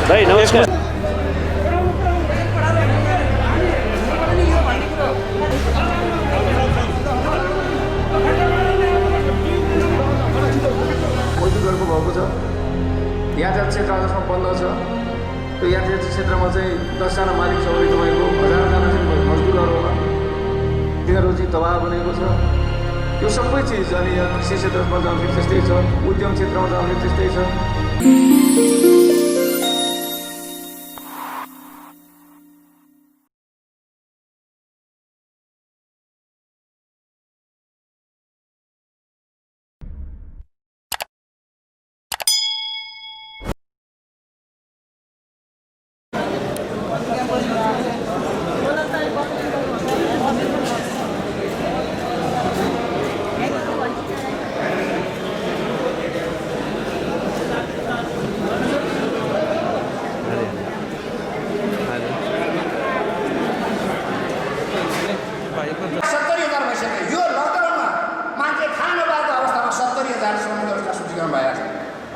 भाइ नमस्कार। मजदुरहरूको भएको छ। यातायात क्षेत्र आजसम्म बन्द छ। त्यो यातायात क्षेत्रमा चाहिँ 10जना मालिक छ भने तपाईँको 1000जना चाहिँ मजदुरहरू होला, तिनीहरू चाहिँ दबाव बनेको छ। यो सबै चिज अनि यहाँ कृषि क्षेत्रमा जाँदाखेरि त्यस्तै छ, उद्यम क्षेत्रमा जाँदाखेरि त्यस्तै छ।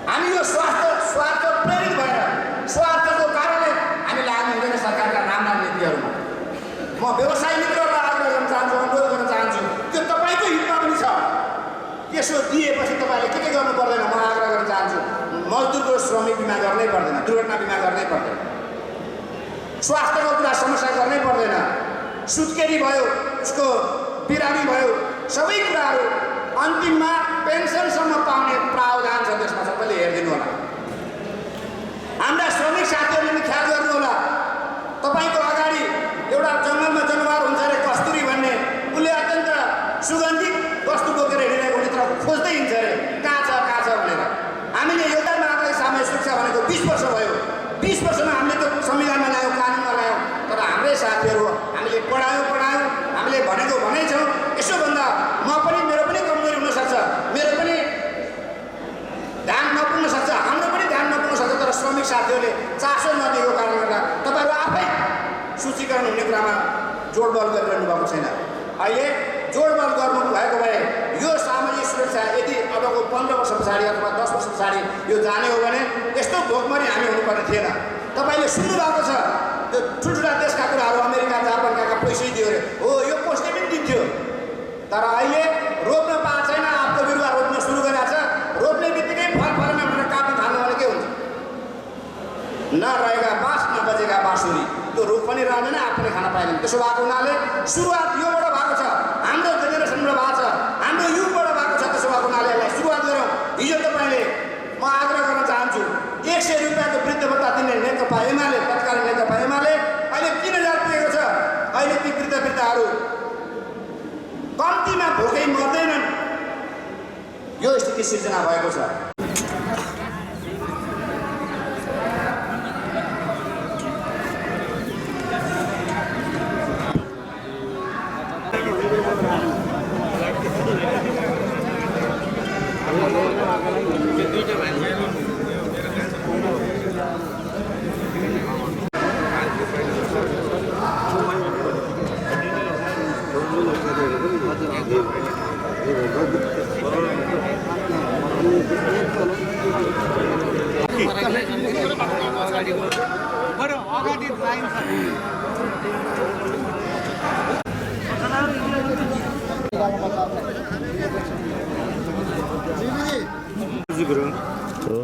हामी यो स्वार्थ प्रेरित भएर स्वार्थको कारणले हामी लाग्नु हुँदैन सरकारका राम्रा नीतिहरूमा। म व्यवसाय मित्रहरूलाई आग्रह गर्न चाहन्छु, अनुरोध गर्न चाहन्छु, त्यो तपाईँको हितमा पनि छ। यसो दिएपछि तपाईँले के गर्नु पर्दैन, म आग्रह गर्न चाहन्छु। मजदुरको श्रमिक बिमा गर्नै पर्दैन, दुर्घटना बिमा गर्नै पर्दैन, स्वास्थ्यको कुरा समस्या गर्नै पर्दैन, सुत्केरी भयो, उसको बिरामी भयो, सबै कुराहरू अन्तिममा पेन्सनसम्म पाउने प्रावधान छ। त्यसमा सबैले हेरिदिनु होला। हाम्रा श्रमिक साथीहरूले पनि ख्याल गर्नु होला। तपाईँको अगाडि एउटा जङ्गलमा जनावर हुन्छ अरे कस्तुरी भन्ने, उसले अत्यन्त सुगन्धित वस्तु बोकेर हिँडेको मित्र खोज्दै हिँड्छ अरे, कहाँ छ भनेर। हामीले एउटा मात्रै सामाजिक सुरक्षा भनेको 20 वर्ष भयो। 20 वर्षमा हामीले त संविधानमा ल्यायौँ, कानुनमा ल्यायौँ, तर हाम्रै साथीहरू हामीले पढायौँ, हामीले भनेको भनै छौँ। यसो भन्दा मेरो पनि कमजोरी हुनसक्छ, मेरो पनि ध्यान नपुग्न सक्छ, हाम्रो पनि ध्यान नपुग्न सक्छ, तर श्रमिक साथीहरूले चासो नदिएको कारणले गर्दा तपाईँहरू आफै सूचीकरण हुने कुरामा जोडबल गरिरहनु भएको छैन। अहिले जोडबल गर्नु भएको भए यो सामाजिक सुरक्षा यदि अबको 15 वर्ष पछाडि अथवा 10 वर्ष पछाडि यो जाने हो भने यस्तो भोकमरी हामी हुनुपर्ने थिएन। तपाईँले सुन्नुभएको छ त्यो ठुल्ठुला देशका कुराहरू, अमेरिका जापानका पैसै दियो अरे, हो यो पोस्टले पनि दिन्थ्यो। तर अहिले रोप्न पाएको छैन, आफूको बिरुवा रोप्न सुरु गरेको छ, रोप्ने बित्तिकै फल फलेन भनेर काट्न थाल्नु भने के हुन्छ? नरहेका बाँस नबजेका बाँसुरी, त्यो रुख पनि रहँदैन, आफूले खान पाएन। त्यसो भएको हुनाले सुरुवात योबाट भएको छ, हाम्रो जेनेरेसनबाट भएको छ, हाम्रो युगबाट भएको छ। त्यसो भएको हुनाले यसलाई सुरुवात गरौँ। हिजो तपाईँले म आग्रह गर्न चाहन्छु, 100 रुपियाँको वृद्ध भत्ता दिने नेकपा एमाले, तत्कालीन नेकपा एमाले अहिले 3000 पुगेको छ। अहिले ती वृद्धहरू कम्तीमा भोकै मर्दैनन्। यो स्थिति सिर्जना भएको छ।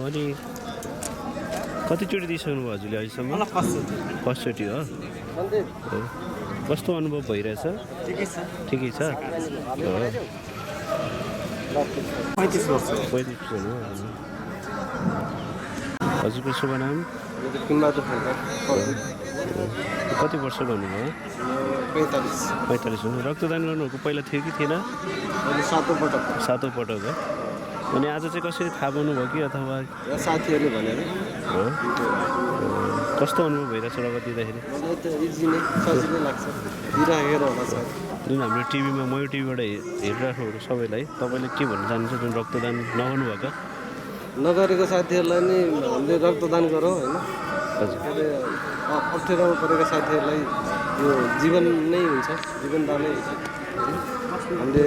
अनि कतिचोटि दिइसक्नु भयो हजुरले अहिलेसम्म? फर्स्टचोटि हो। कस्तो अनुभव भइरहेछ? ठिकै छ। 35 वर्ष हो। हजुरको शुभ नाम? कति वर्ष गर्नुभयो? 45 हो। रक्तदान गर्नुभएको पहिला थियो कि थिएन? सातौँ पटक हो। अनि आज चाहिँ कसरी थाहा पाउनुभयो कि अथवा साथीहरूले भनेर? कस्तो अनुभव भइरहेछ रगत दिँदाखेरि? इजी नै, सजिलो लाग्छ, दिइराखेर होला सर। जुन हाम्रो टिभीमा म यो टिभीबाट हेरिरहेको सबैलाई तपाईँले के भन्न चाहनुहुन्छ जुन रक्तदान नगर्नुभएको? नगरेको साथीहरूलाई नि हामीले रक्तदान गरौँ होइन। हजुर। अप्ठ्यारोमा परेका साथीहरूलाई यो जीवन नै हुन्छ, जीवनदान नै हुन्छ। हामीले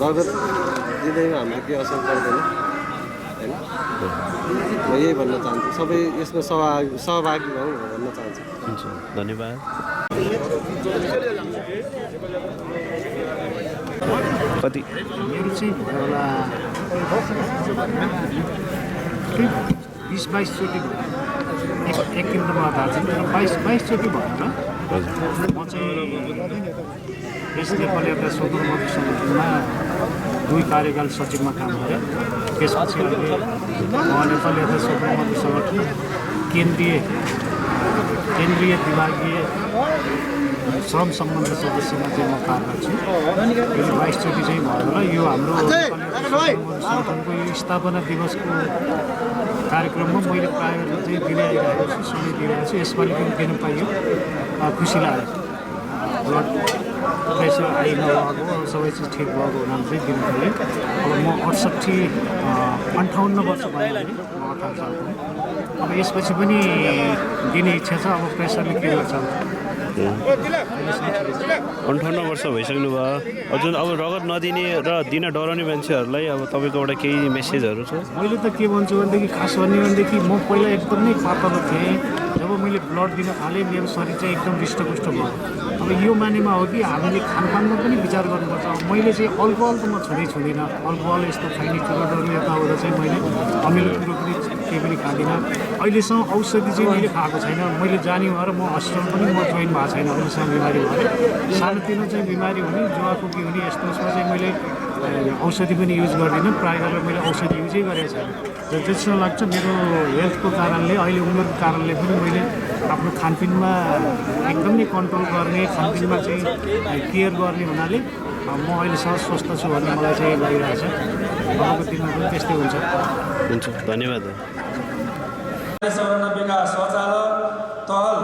रगत दिँदैमा हामीले केही असर पर्दैन होइन। म यही भन्न चाहन्छु, सबै यसमा सहभागी भयौँ भन्न चाहन्छु। हुन्छ, धन्यवाद। कति मेरो चाहिँ भयो होला 20-22 चोटि भयो। एक दिन त मलाई थाहा छैन, 22 चोटि भयो र म चाहिँ यस नेपाल यात्रा स्वतन्त्र समितिमा 2 कार्यकाल सचिवमा काम गरेँ। त्यसपछि अहिले नेपाल यात्रा स्वतन्त्र सङ्गठन केन्द्रीय विभागीय श्रम सम्बन्ध सदस्यमा चाहिँ म कार्यरत छु। यो 22 चोटि चाहिँ भयो होला। यो हाम्रो सङ्गठनको यो स्थापना दिवसको कार्यक्रममा मैले प्रायः चाहिँ दिँदै आइरहेको छु, समय दिइरहेको छु। यसपालि पनि दिन पाइयो, खुसी लाग्यो। ब्लड प्रेसर आइ नभएको, सबै चिज ठिक भएको हुनाले चाहिँ दिन पाएँ। अब म 58 वर्ष भयो भने, म 58 सालको। अब यसपछि पनि दिने इच्छा छ। अब प्रेसरले के गर्छ 58 वर्ष भइसक्नु भयो। हजुर, अब रगत नदिने र दिन डराउने मान्छेहरूलाई अब तपाईँकोबाट केही मेसेजहरू छ? मैले त के भन्छु भनेदेखि, खास भन्ने भनेदेखि म पहिला एकदमै पातलो थिएँ। जब मैले ब्लड दिन थालेँ मेरो शरीर चाहिँ एकदम हृष्टपुष्ट भयो। अब यो मानेमा हो कि हामीले खानपानमा पनि विचार गर्नुपर्छ। अब मैले चाहिँ अल्कोहल त म छुँदिनँ। अल्कोहल यस्तो खाइने कुरोहरू यताउता चाहिँ मैले अमिलो कुरो पनि केही पनि खाँदिनँ। अहिलेसम्म औषधि चाहिँ मैले खाएको छैन। मैले जाने भएर म हस्पिटल पनि म जोइन भएको छैन अहिलेसम्म बिमारी भएर। सानोतिनो चाहिँ बिमारी हुने, जुवाखोकी हुने यस्तो उसमा चाहिँ मैले औषधि पनि युज गर्दिनँ। प्रायः गरेर मैले औषधि युजै गरेको छैन। र जस्तो लाग्छ मेरो हेल्थको कारणले, अहिले उमेरको कारणले पनि मैले आफ्नो खानपिनमा एकदमै कन्ट्रोल गर्ने, खानपिनमा चाहिँ केयर गर्ने हुनाले म अहिलेसम्म स्वस्थ छु भन्ने मलाई चाहिँ लागिरहेछ। अबको दिनमा पनि त्यस्तै हुन्छ। हुन्छ, धन्यवाद। 94 का शौचालय तहल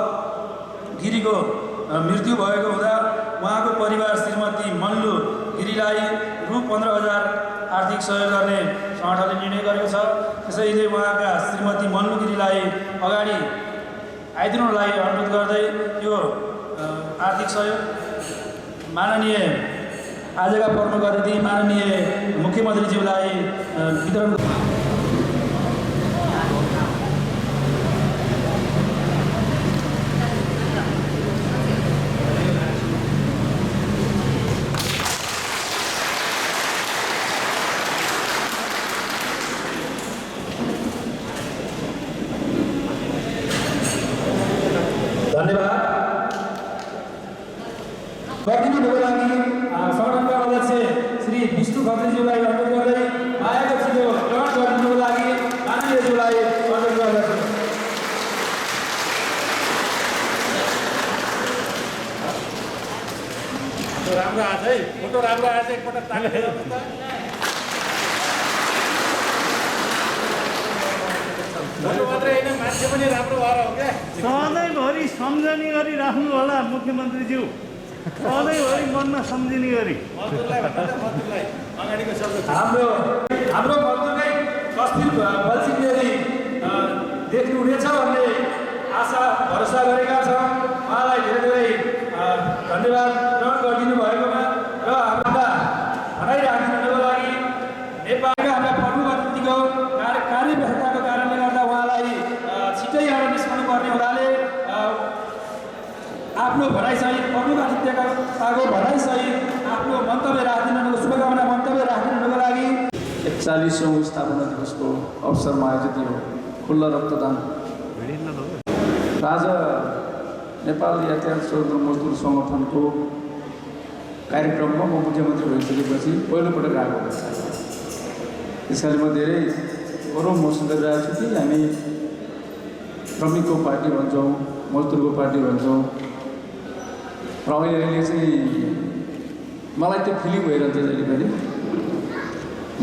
गिरीको मृत्यु भएको हुँदा उहाँको परिवार श्रीमती मल्लु गिरीलाई रु 15,000 आर्थिक सहयोग गर्ने सङ्गठनले निर्णय गरेको छ। त्यसैले उहाँका श्रीमती मल्लु गिरीलाई अगाडि आइदिनुलाई अनुरोध गर्दै यो आर्थिक सहयोग माननीय आजका प्रमुख अतिथि माननीय मुख्यमन्त्रीज्यूलाई वितरण। धन्यवाद। प्रतिनिधिको लागि सङ्गठनका अध्यक्ष श्री विष्णु खत्रीज्यूलाई अनुरोध गर्दै आएको छिटो ग्रहण गरिदिनुको लागि माननीयज्यूलाई अनुरोध गर्दछु। राम्रो आछ है, फोटो राम्रो आएछ, एकपल्ट ताली बजाउनुहोस् त। फोटो मात्रै होइन, मान्छे पनि राम्रो भएर हो क्या। सधैँभरि सम्झने गरी राख्नु होला मुख्यमन्त्रीज्यू, सधैँभरि मनमा सम्झिने गरी। हाम्रो मजदुरलाई तस्बिर बल्छिँदै देख्नुहुनेछ भन्ने आशा भरोसा गरेका छौँ। उहाँलाई धेरै धेरै धन्यवाद ग्रहण गरिदिनु भएकोमा र हाम्रा भनाइ राखिदिनुको लागि नेपालका हाम्रा प्रमुख अतिथिको कार्यव्यस्तताको कारणले गर्दा उहाँलाई छिट्टै यहाँ निस्कनु पर्ने हुनाले आफ्नो भनाइसहित प्रमुख अतिथिको भनाइसहित आफ्नो मन्तव्य राखिदिनुको शुभकामना मन्तव्य राखिदिनुको लागि 41औं स्थापना दिवसको अवसरमा आयोजित यो खुल्ला रक्तदान आज नेपाल यातायात स्वतन्त्र मजदुर सङ्गठनको कार्यक्रममा म मुख्यमन्त्री भइसकेपछि पहिलोपटक आएको हुन्छ। त्यसैले म धेरै गौरव महसुस गरिरहेको छु कि हामी श्रमिकको पार्टी भन्छौँ, मजदुरको पार्टी भन्छौँ र अहिले चाहिँ मलाई त्यो फिलिङ भइरहन्छ जहिले पनि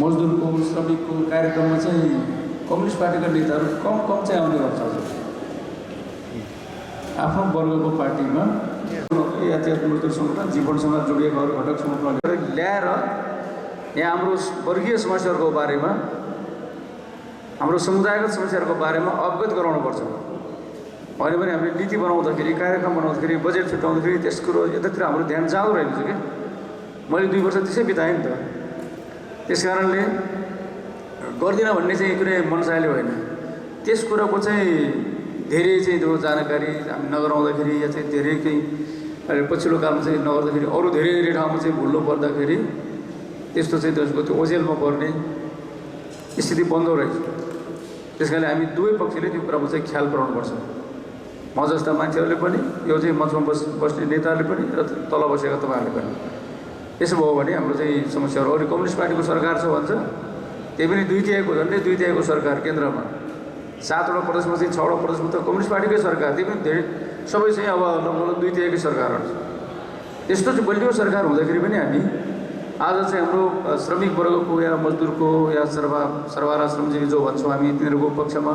मजदुरको श्रमिकको कार्यक्रममा चाहिँ कम्युनिस्ट पार्टीका नेताहरू कम चाहिँ आउने गर्छ। आफ्नो वर्गको पार्टीमा यातायात मजदुर सङ्गठन जीवनसँग जोडिएका अरू घटक सङ्गठनहरू ल्याएर यहाँ हाम्रो वर्गीय समस्याहरूको बारेमा, हाम्रो समुदायगत समस्याहरूको बारेमा अवगत गराउनुपर्छ। होइन भने हामीले नीति बनाउँदाखेरि कार्यक्रम बनाउँदाखेरि बजेट छुट्याउँदाखेरि त्यस कुरो यतातिर हाम्रो ध्यान जाँदो रहेछ कि मैले 2 वर्ष त्यसै बिताएँ नि त। त्यस कारणले गर्दिनँ भन्ने चाहिँ कुनै मनसायले होइन, त्यस कुराको चाहिँ धेरै चाहिँ त्यो जानकारी हामी नगराउँदाखेरि या चाहिँ धेरै केही अहिले पछिल्लो कालमा चाहिँ नगर्दाखेरि अरू धेरै धेरै ठाउँमा चाहिँ भुल्नु पर्दाखेरि त्यस्तो चाहिँ त्यसको त्यो ओझेलमा पर्ने स्थिति बन्दो रहेछ। त्यस कारणले हामी दुवै पक्षले त्यो कुरामा चाहिँ ख्याल पुऱ्याउनुपर्छ। म जस्ता मान्छेहरूले पनि यो चाहिँ मञ्चमा बस्ने नेताहरूले पनि र तल बसेका तपाईँहरूले पनि। यसो भयो भने हाम्रो चाहिँ समस्याहरू अरू कम्युनिस्ट पार्टीको सरकार छ भन्छ, त्यही पनि 2/3 झन्डै 2/3 सरकार केन्द्रमा, 7वटा प्रदेशमा चाहिँ 6वटा प्रदेशमा त कम्युनिस्ट पार्टीकै सरकार, त्यही पनि धेरै सबै चाहिँ अब लगभग 2/3 सरकारहरू छ। यस्तो चाहिँ बलियो सरकार हुँदाखेरि पनि हामी आज चाहिँ हाम्रो श्रमिक वर्गको या मजदुरको या सर्वहारा श्रमजीवी जो भन्छौँ हामी तिनीहरूको पक्षमा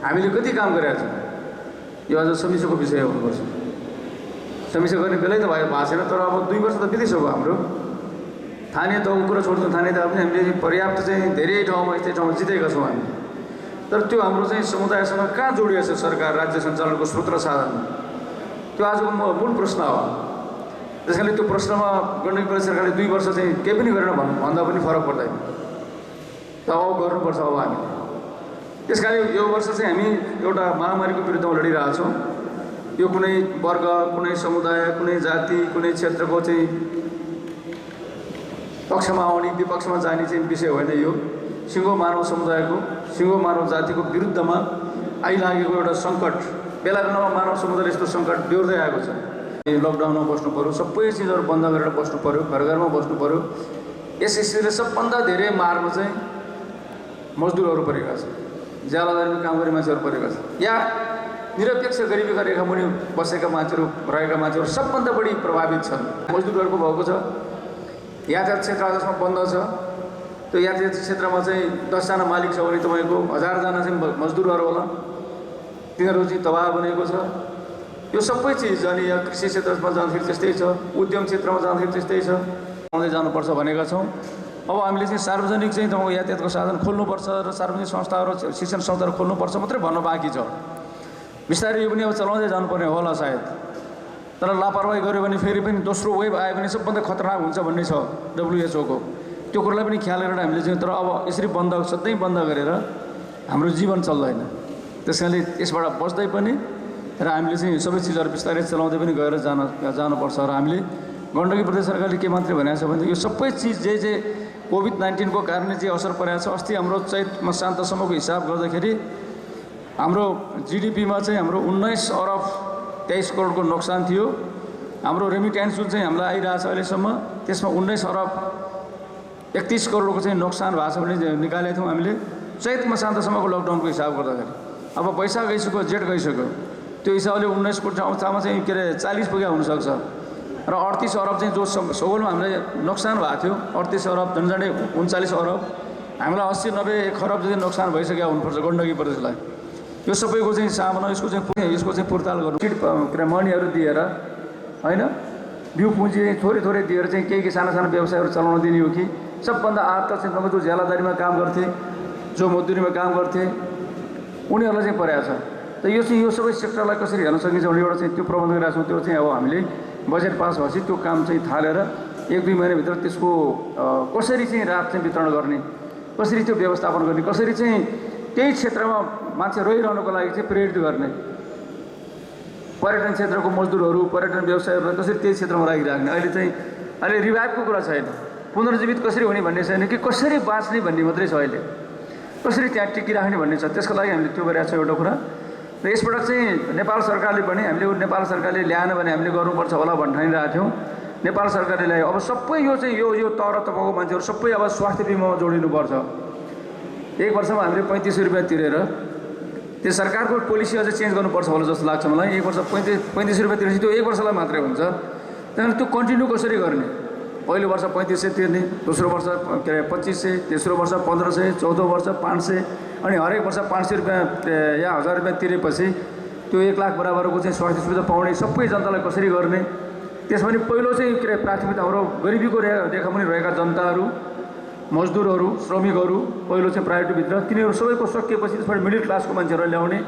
हामीले कति काम गरेका छौँ, यो आज समीक्षाको विषय हुनुपर्छ। समीक्षा गर्ने बेलै त भएको छैन, तर अब 2 वर्ष त बितिसक्यो हाम्रो। स्थानीय तहको कुरा छोड्छौँ, स्थानीय तह पनि हामीले पर्याप्त चाहिँ धेरै ठाउँमा यस्तै ठाउँमा जितेका छौँ हामी, तर त्यो हाम्रो चाहिँ समुदायसँग कहाँ जोडिएको छ सरकार राज्य सञ्चालनको स्रोत र साधन, त्यो आजको मूल प्रश्न हो। त्यस कारणले त्यो प्रश्नमा गण्डकी प्रदेश सरकारले 2 वर्ष चाहिँ केही पनि गरेन भन्दा पनि फरक पर्दैन, त अब गर्नुपर्छ अब हामी। त्यस कारण यो वर्ष चाहिँ हामी एउटा महामारीको विरुद्धमा लडिरहेछौँ। यो कुनै वर्ग, कुनै समुदाय, कुनै जाति, कुनै क्षेत्रको चाहिँ पक्षमा आउने विपक्षमा जाने चाहिँ विषय होइन। यो सिङ्गो मानव समुदायको, सिङ्गो मानव जातिको विरुद्धमा आइलागेको एउटा सङ्कट, बेला बेलामा मानव समुदायले यस्तो सङ्कट बेहोर्दै आएको छ। लकडाउनमा बस्नु पऱ्यो, सबै चिजहरू बन्द गरेर बस्नु पऱ्यो, घर घरमा बस्नु पऱ्यो। यस स्थितिले सबभन्दा धेरै मारमा चाहिँ मजदुरहरू परेका छन्, ज्यालादारीमा काम गर्ने मान्छेहरू परेका छन्, या निरपेक्ष गरिबीका रेखामुनि बसेका मान्छेहरू रहेका मान्छेहरू सबभन्दा बढी प्रभावित छन्। मजदुरहरूको भएको छ, यातायात क्षेत्र आजसम्म बन्द छ। त्यो यातायात क्षेत्रमा चाहिँ 10 जना मालिक छ भने तपाईँको 1000 जना चाहिँ मजदुरहरू होला, तिनीहरू चाहिँ तबाह बनेको छ। यो सबै चिज अनि या कृषि क्षेत्रमा जाँदाखेरि त्यस्तै छ, उद्यम क्षेत्रमा जाँदाखेरि त्यस्तै छ, आउँदै जानुपर्छ भनेका छौँ। अब हामीले चाहिँ सार्वजनिक चाहिँ तपाईँको यातायातको साधन खोल्नुपर्छ र सार्वजनिक संस्थाहरू, शिक्षण संस्थाहरू खोल्नुपर्छ मात्रै भन्न बाँकी छ। बिस्तारै यो पनि अब चलाउँदै जानुपर्ने होला सायद, तर लापरवाही गऱ्यो भने फेरि पनि दोस्रो वेभ आयो भने सबभन्दा खतरनाक हुन्छ भन्ने छ WHO को। त्यो कुरालाई पनि ख्याल गरेर हामीले चाहिँ, तर अब यसरी सधैँ बन्द गरेर हाम्रो जीवन चल्दैन। त्यस कारणले यसबाट बस्दै पनि र हामीले चाहिँ सबै चिजहरू बिस्तारै चलाउँदै पनि गएर जानुपर्छ। र हामीले गण्डकी प्रदेश सरकारले के मात्रै भनेको छ भने यो सबै चिज जे कोभिड-19 को कारणले चाहिँ असर परेको छ। अस्ति हाम्रो चैत मसान्तसम्मको हिसाब गर्दाखेरि हाम्रो GDPमा चाहिँ हाम्रो 19 अरब 23 करोडको नोक्सान थियो। हाम्रो रेमिट्यान्स जुन चाहिँ हामीलाई आइरहेको छ अहिलेसम्म, त्यसमा 19 अरब 31 करोडको चाहिँ नोक्सान भएको छ भने निकालेका थियौँ हामीले चैत मसान्तसम्मको लकडाउनको हिसाब गर्दाखेरि। अब वैशाख गइसक्यो, जेठ गइसक्यो, त्यो हिसाबले 19 करोड ठाउँमा चाहिँ के अरे 40 पुग्या हुनसक्छ। र 38 अरब चाहिँ जो सगोलमा हामीलाई नोक्सान भएको थियो, 38 अरब झन्डै 39 अरब, हामीलाई 80-90 खरब जति नोक्सान भइसक्यो हुनुपर्छ गण्डकी प्रदेशलाई। यो सबैको चाहिँ सामना यसको चाहिँ पुर्ताल गर्नु, के अरे मनीहरू दिएर होइन, बिउ पुँजी थोरै थोरै दिएर चाहिँ केही साना साना व्यवसायहरू चलाउन दिने हो कि सबभन्दा आर्थ चाहिँ तपाईँको जो ज्यालादारीमा काम गर्थे, जो मजदुरीमा काम गर्थे, उनीहरूलाई चाहिँ परेको छ। त यो सबै सेक्टरलाई कसरी हेर्न सकिन्छ भने एउटा चाहिँ त्यो प्रबन्ध गरिरहेको छौँ। त्यो चाहिँ अब हामीले बजेट पास भएपछि त्यो काम चाहिँ थालेर 1-2 महिनाभित्र त्यसको कसरी चाहिँ राहत चाहिँ वितरण गर्ने, कसरी त्यो व्यवस्थापन गर्ने, कसरी चाहिँ त्यही क्षेत्रमा मान्छे रहिरहनुको लागि चाहिँ प्रेरित गर्ने, पर्यटन क्षेत्रको मजदुरहरू, पर्यटन व्यवसायहरूलाई कसरी त्यही क्षेत्रमा राखिराख्ने। अहिले रिभाइभको कुरा छैन, पुनर्जीवित कसरी हुने भन्ने छैन कि कसरी बाँच्ने भन्ने मात्रै छ। अहिले कसरी त्यहाँ टिकिराख्ने भन्ने छ, त्यसको लागि हामीले त्यो गरिरहेको छौँ एउटा कुरा। र यसबाट चाहिँ नेपाल सरकारले पनि नेपाल सरकारले ल्याएन भने हामीले गर्नुपर्छ होला भन्ठानिरहेको थियौँ। नेपाल सरकारले ल्यायो। अब सबै यो चाहिँ यो तह र तहको मान्छेहरू सबै अब स्वास्थ्य बिमामा जोडिनुपर्छ। 1 वर्षमा हामीले 35 रुपियाँ तिरेर त्यो सरकारको पोलिसी अझै चेन्ज गर्नुपर्छ होला जस्तो लाग्छ मलाई। 1 वर्ष 35 रुपियाँ तिरेपछि त्यो 1 वर्षलाई मात्रै हुन्छ। त्यहाँदेखि त्यो कन्टिन्यू कसरी गर्ने, पहिलो वर्ष 3500 तिर्ने, दोस्रो वर्ष के अरे 2500, तेस्रो वर्ष 1500, चौथो वर्ष 500, अनि हरेक वर्ष 500 रुपियाँ या 1000 रुपियाँ तिरेपछि त्यो 1 लाख बराबरको चाहिँ स्वास्थ्य सुविधा पाउने सबै जनतालाई कसरी गर्ने। त्यसमा पनि पहिलो चाहिँ के अरे प्राथमिकता हाम्रो गरिबीको रेखामुनि रहेका जनताहरू, मजदुरहरू, श्रमिकहरू पहिलो चाहिँ प्रायोरिटीभित्र, तिनीहरू सबैको सकिएपछि त्यसबाट मिडल क्लासको मान्छेहरूलाई ल्याउने,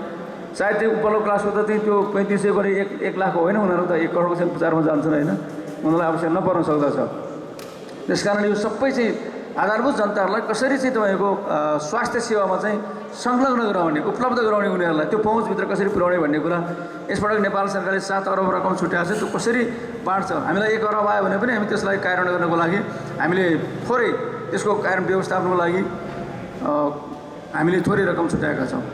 सायद त्यो उपल्लो क्लासको त त्यो 3500 गरी 1 लाख होइन, उनीहरू त 1 करोडको चाहिँ विचारमा जान्छन् होइन, उनीहरूलाई आवश्यक नपर्न सक्दछ। त्यस कारण यो सबै चाहिँ आधारभूत जनताहरूलाई कसरी चाहिँ तपाईँको स्वास्थ्य सेवामा चाहिँ संलग्न गराउने, उपलब्ध गराउने, उनीहरूलाई त्यो पहुँचभित्र कसरी पुर्याउने भन्ने कुरा यसपटक नेपाल सरकारले 7 अरब रकम छुट्याएको छ। त्यो कसरी बाँड्छ, हामीलाई 1 अरब आयो भने पनि हामी त्यसलाई कार्यान्वयन गर्नको लागि हामीले थोरै त्यसको कार्य व्यवस्थापनको लागि हामीले थोरै रकम छुट्याएका छौँ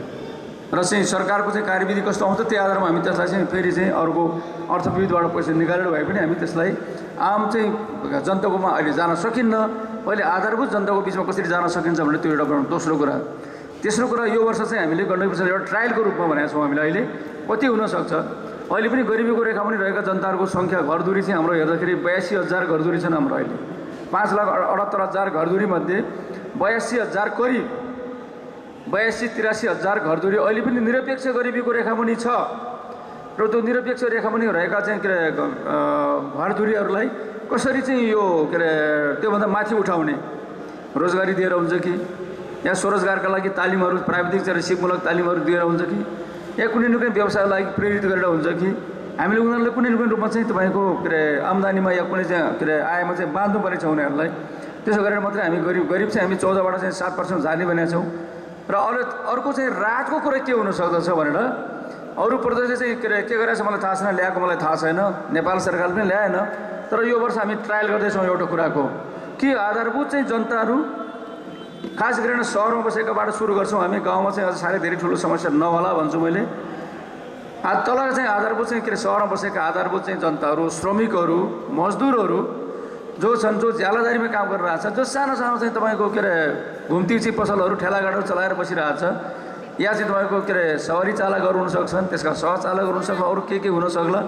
र चाहिँ सरकारको चाहिँ कार्यविधि कस्तो आउँछ त्यो आधारमा हामी त्यसलाई चाहिँ फेरि चाहिँ अर्को अर्थविधबाट पैसा निकालेर भए पनि हामी त्यसलाई आम चाहिँ जनताकोमा अहिले जान सकिन्न। अहिले आधारभूत जनताको बिचमा कसरी जान सकिन्छ भने त्यो एउटा दोस्रो कुरा। तेस्रो कुरा, यो वर्ष चाहिँ हामीले गण्डकी प्रसाद एउटा ट्रायलको रूपमा भनेका छौँ। हामीले अहिले कति हुनसक्छ, अहिले पनि गरिबीको रेखामुनि रहेका जनताहरूको सङ्ख्या घरधुरी चाहिँ हाम्रो हेर्दाखेरि 82,000 घरधुरी छन् हाम्रो अहिले। 5,78,000 घरधुरीमध्ये 82,000 करिब 82-83,000 घरधुरी अहिले पनि निरपेक्ष गरिबीको रेखामुनि छ र त्यो निरपेक्ष रेखामुनि रहेका चाहिँ के अरे घरधुरीहरूलाई कसरी चाहिँ यो के अरे त्योभन्दा माथि उठाउने, रोजगारी दिएर हुन्छ कि या स्वरोजगारका लागि तालिमहरू प्राविधिक चाहिँ सिपमूलक तालिमहरू दिएर हुन्छ कि या कुनै न कुनै व्यवसायको लागि प्रेरित गरेर हुन्छ कि हामीले उनीहरूलाई कुनै न कुनै रूपमा चाहिँ तपाईँको के अरे आम्दानीमा या कुनै चाहिँ के अरे आयमा चाहिँ बाँध्नुपर्ने छ उनीहरूलाई। त्यसो गरेर मात्रै हामी गरिब चाहिँ हामी 14बाट चाहिँ 7% जाने भनेका छौँ। र अर्को चाहिँ राहतको कुरा के हुन सक्दछ भनेर अरू प्रदेशले चाहिँ के अरे के गरेछ मलाई थाहा छैन, ल्याएको मलाई थाहा छैन, नेपाल सरकारले पनि ल्याएन। तर यो वर्ष हामी ट्रायल गर्दैछौँ एउटा कुराको कि आधारभूत चाहिँ जनताहरू खास गरेर सहरमा बसेकाबाट सुरु गर्छौँ हामी, गाउँमा चाहिँ अझ साह्रै धेरै ठुलो समस्या नहोला भन्छु मैले। तल चाहिँ आधारभूत चाहिँ के अरे सहरमा बसेका आधारभूत चाहिँ जनताहरू, श्रमिकहरू, मजदुरहरू जो छन्, जो ज्यालादारीमा काम गरिरहेछ, जो सानो सानो चाहिँ तपाईँको के अरे घुम्ती चाहिँ पसलहरू ठेलागाडीहरू चलाएर बसिरहेछ, या चाहिँ तपाईँको के अरे सवारी चालकहरू हुन सक्छन्, त्यसका सहचालकहरू हुन सक्छ, अरू के हुन सक्ला।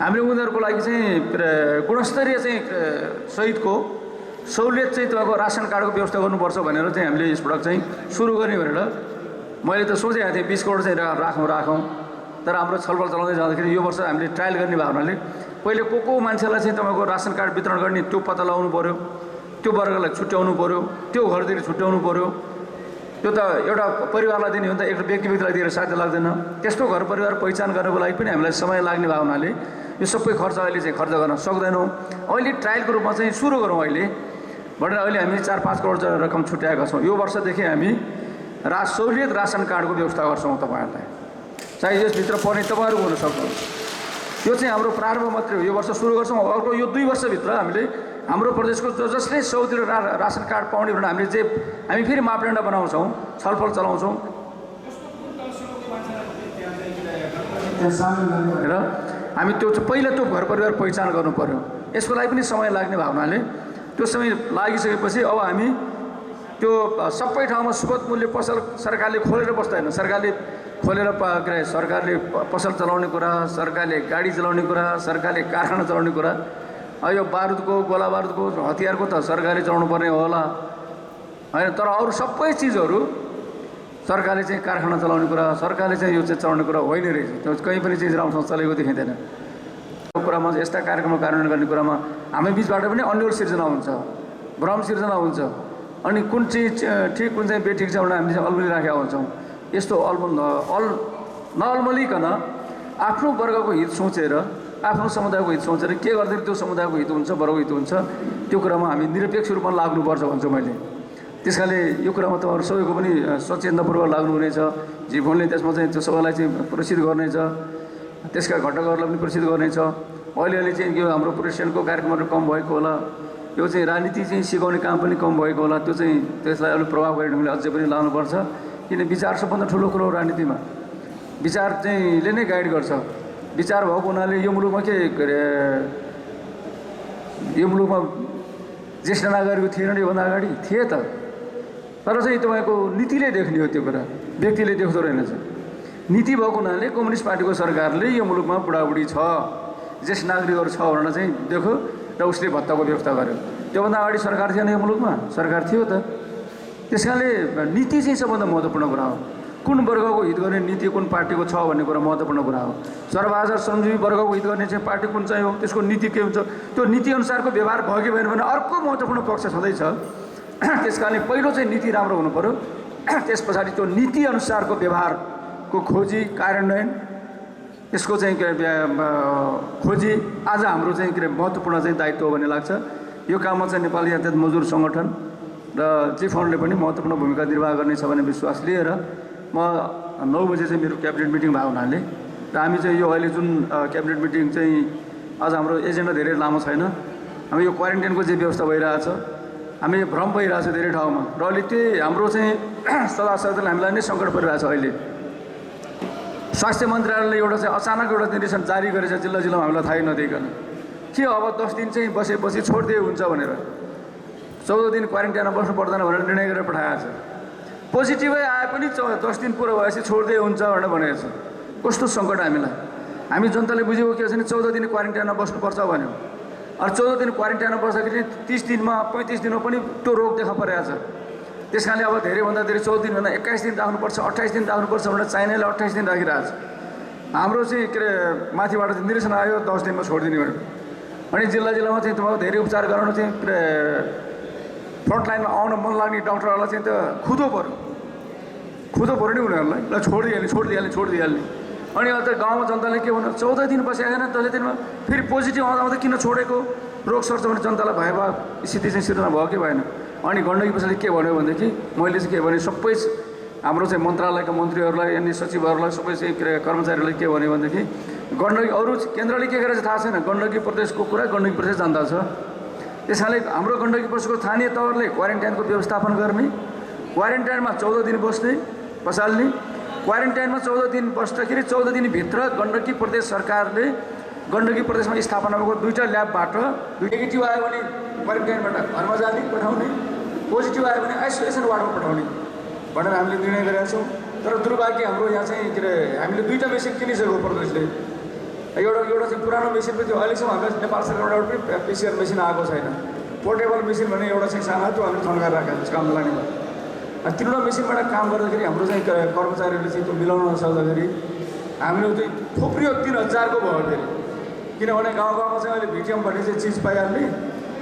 हामीले उनीहरूको लागि चाहिँ के अरे गुणस्तरीय चाहिँ सहितको सहुलियत चाहिँ तपाईँको रासन कार्डको व्यवस्था गर्नुपर्छ भनेर चाहिँ हामीले यसपटक चाहिँ सुरु गर्ने भनेर मैले त सोचेको थिएँ 20 करोड चाहिँ राखौँ। तर हाम्रो छलफल चलाउँदै जाँदाखेरि यो वर्ष हामीले ट्रायल गर्ने भावनाले पहिले को मान्छेलाई चाहिँ तपाईँको रासन कार्ड वितरण गर्ने त्यो पत्ता लगाउनु पऱ्यो, त्यो वर्गलाई छुट्याउनु पऱ्यो, त्यो घरदेखि छुट्याउनु पऱ्यो। त्यो त एउटा परिवारलाई दिने हो नि त, एउटा व्यक्तिलाई दिएर साध्य लाग्दैन। त्यस्तो घर परिवार पहिचान गर्नको लागि पनि हामीलाई समय लाग्ने भावनाले यो सबै खर्च अहिले चाहिँ खर्च गर्न सक्दैनौँ। अहिले ट्रायलको रूपमा चाहिँ सुरु गरौँ अहिले भनेर अहिले हामी 4-5 करोड रकम छुट्याएका छौँ। यो वर्षदेखि हामी सहुलियत रासन कार्डको व्यवस्था गर्छौँ तपाईँहरूलाई, चाहे यसभित्र पर्ने तपाईँहरूको हुन सक्छ। यो चाहिँ हाम्रो प्रारम्भ मात्रै हो, यो वर्ष सुरु गर्छौँ। अर्को यो 2 वर्षभित्र हामीले हाम्रो प्रदेशको जसले सहुलियत रासन कार्ड पाउने भनेर हामी फेरि मापदण्ड बनाउँछौँ, छलफल चलाउँछौँ र हामी त्यो पहिला त्यो घर परिवार पहिचान गर्नु पर्यो। यसको लागि पनि समय लाग्ने भावनाले त्यो समय लागिसकेपछि अब हामी त्यो सबै ठाउँमा सुपथ मूल्य पसल सरकारले खोलेर बस्दैन। सरकारले खोलेर के अरे सरकारले पसल चलाउने कुरा, सरकारले गाडी चलाउने कुरा, सरकारले कारखाना चलाउने कुरा, यो बारुदको गोला बारुदको हतियारको त सरकारले चलाउनु पर्ने होला होइन। तर अरू सबै चिजहरू सरकारले चाहिँ कारखाना चलाउने कुरा, सरकारले चाहिँ यो चाहिँ चलाउने कुरा होइन रहेछ। त्यो कहीँ पनि चिज राम्रोसँग चलेको देखिँदैन। यो कुरामा यस्ता कार्यक्रम कार्यान्वयन गर्ने कुरामा हामी बिचबाट पनि अन्यल सिर्जना हुन्छ, भ्रम सिर्जना हुन्छ। अनि कुन चिज ठिक कुन चाहिँ बेठिक छ भनेर हामीले अल्मली राखेका हुन्छौँ। यस्तो नअल्मलिकन आफ्नो वर्गको हित सोचेर, आफ्नो समुदायको हित सोचेर के गर्दाखेरि त्यो समुदायको हित हुन्छ, वर्गको हित हुन्छ, त्यो कुरामा हामी निरपेक्ष रूपमा लाग्नुपर्छ भन्छु मैले। त्यस कारणले यो कुरामा तपाईँहरू सबैको पनि सचेतनापूर्वक लाग्नुहुनेछ। जीवनले त्यसमा चाहिँ त्यो सबैलाई चाहिँ प्रोत्साहित गर्नेछ, त्यसका घटकहरूलाई पनि प्रोत्साहित गर्नेछ। अहिले चाहिँ यो हाम्रो प्रेसिडेन्टको कार्यक्रमहरू कम भएको होला, यो चाहिँ राजनीति चाहिँ सिकाउने काम पनि कम भएको होला। त्यो चाहिँ त्यसलाई अलिक प्रभावकारी ढङ्गले अझै पनि लानुपर्छ, किन विचार सबभन्दा ठुलो कुरो हो राजनीतिमा। विचार चाहिँले नै गाइड गर्छ। विचार भएको हुनाले यो मुलुकमा के अरे यो मुलुकमा ज्येष्ठ नागरिकको थिएन योभन्दा अगाडि थिए त, तर चाहिँ तपाईँको नीतिले देख्ने हो त्यो कुरा, व्यक्तिले देख्दो रहेनछ। नीति भएको हुनाले कम्युनिस्ट पार्टीको सरकारले यो मुलुकमा बुढाबुढी छ, ज्येष्ठ नागरिकहरू छ भनेर चाहिँ देखो र उसले भत्ताको व्यवस्था गर्यो। त्योभन्दा अगाडि सरकार थिएन यो मुलुकमा, सरकार थियो त। त्यस कारणले नीति चाहिँ सबभन्दा महत्त्वपूर्ण कुरा हो। कुन वर्गको हित गर्ने नीति कुन पार्टीको छ भन्ने कुरा महत्त्वपूर्ण कुरा हो। सर्वहारा श्रमजीवी वर्गको हित गर्ने चाहिँ पार्टी कुन चाहिँ हो, त्यसको नीति के हुन्छ, त्यो नीतिअनुसारको व्यवहार भयो कि भएन भने अर्को महत्त्वपूर्ण पक्ष छँदैछ। त्यस कारणले पहिलो चाहिँ नीति राम्रो हुनु पऱ्यो, त्यस पछाडि त्यो नीतिअनुसारको व्यवहार को खोजी कार्यान्वयन यसको चाहिँ के खोजी आज हाम्रो चाहिँ के महत्त्वपूर्ण चाहिँ दायित्व हो भन्ने लाग्छ। यो काममा चाहिँ नेपाली यातायात मजदुर सङ्गठन र चिफहरूले पनि महत्त्वपूर्ण भूमिका निर्वाह गर्नेछ भन्ने विश्वास लिएर म 9 बजे चाहिँ मेरो क्याबिनेट मिटिङ भएको हुनाले र हामी चाहिँ यो अहिले जुन क्याबिनेट मिटिङ चाहिँ आज हाम्रो एजेन्डा धेरै लामो छैन। हामी यो क्वारेन्टाइनको जे व्यवस्था भइरहेछ हामी भ्रम भइरहेछ धेरै ठाउँमा र अहिले त्यही हाम्रो चाहिँ सदा सदन हामीलाई नै सङ्कट परिरहेछ। अहिले स्वास्थ्य मन्त्रालयले एउटा चाहिँ अचानक एउटा निर्देशन जारी गरेछ जिल्ला जिल्लामा हामीलाई थाहै नदिइकन के अब 10 दिन चाहिँ बसेपछि छोडिदिए हुन्छ भनेर 14 दिन क्वारेन्टाइनमा बस्नु पर्दैन भनेर निर्णय गरेर पठाएको छ। पोजिटिभै आए पनि 10 दिन पुरा भएपछि छोडिदिए हुन्छ भनेर भनेको छ। कस्तो सङ्कट हामीलाई, हामी जनताले बुझेको के छ भने 14 दिन क्वारेन्टाइनमा बस्नुपर्छ भन्यो। अरू 14 दिन क्वारेन्टाइनमा बस्दाखेरि 30 दिनमा 35 दिनमा पनि त्यो रोग देखा परेको छ। त्यस कारणले अब धेरैभन्दा धेरै 14 दिनभन्दा 21 दिन राख्नुपर्छ 28 दिन राख्नुपर्छ भनेर चाइनाले 28 दिन राखिरहेको छ। हाम्रो चाहिँ के अरे माथिबाट चाहिँ निर्देशन आयो 10 दिनमा छोडिदिने भनेर। अनि जिल्ला जिल्लामा चाहिँ तपाईँको धेरै उपचार गराउन चाहिँ फ्रन्ट लाइनमा आउन मन लाग्ने डक्टरहरूलाई चाहिँ त खुदो पऱ्यो नि उनीहरूलाई ल छोडिदिइहाल्ने। अनि अहिले त गाउँमा जनताले के भन्नु 14 दिन बसेको छैन 10 दिनमा फेरि पोजिटिभ आउँदा किन छोडेको रोग सर्छ भने जनतालाई भए स्थिति चाहिँ सिर्जना भयो कि भएन। अनि गण्डकी पछाडि के भन्यो भनेदेखि मैले चाहिँ के भने सबै हाम्रो चाहिँ मन्त्रालयका मन्त्रीहरूलाई अनि सचिवहरूलाई सबै चाहिँ कर्मचारीहरूलाई के भन्यो भनेदेखि गण्डकी अरू केन्द्रले के गरेर थाहा छैन, गण्डकी प्रदेशको कुरा गण्डकी प्रदेश जान्दा छ। त्यस कारणले हाम्रो गण्डकी प्रदेशको स्थानीय तवरले क्वारेन्टाइनको व्यवस्थापन गर्ने, क्वारेन्टाइनमा 14 दिन बस्ने बसाल्ने, क्वारेन्टाइनमा 14 दिन बस्दाखेरि 14 दिनभित्र गण्डकी प्रदेश सरकारले गण्डकी प्रदेशमा स्थापना भएको 2टा ल्याबबाट नेगेटिभ आयो भने क्वारेन्टाइनबाट घरमा जाने पठाउने, पोजिटिभ आयो भने आइसोलेसन वार्डमा पठाउने भनेर हामीले निर्णय गरेका छौँ। तर दुर्भाग्य हाम्रो यहाँ चाहिँ के अरे हामीले 2टा मेसिन किनिसकेको प्रदेशले एउटा चाहिँ पुरानो मेसिन पनि थियो। अहिलेसम्म हामीलाई नेपाल सरकारबाट एउटा पनि PCR मेसिन आएको छैन। पोर्टेबल मेसिन भने एउटा चाहिँ सानो त्यो हामीले थन्काएर राखेको छ काम लाग्ने भयो। तिनवटा मेसिनबाट काम गर्दाखेरि हाम्रो चाहिँ कर्मचारीहरूले चाहिँ त्यो मिलाउन नसक्दाखेरि हामीले चाहिँ थोप्रियो 3000 को भयो फेरि। किनभने गाउँमा चाहिँ अहिले भिटिएम भन्ने चाहिँ चिज पाइहाल्ने,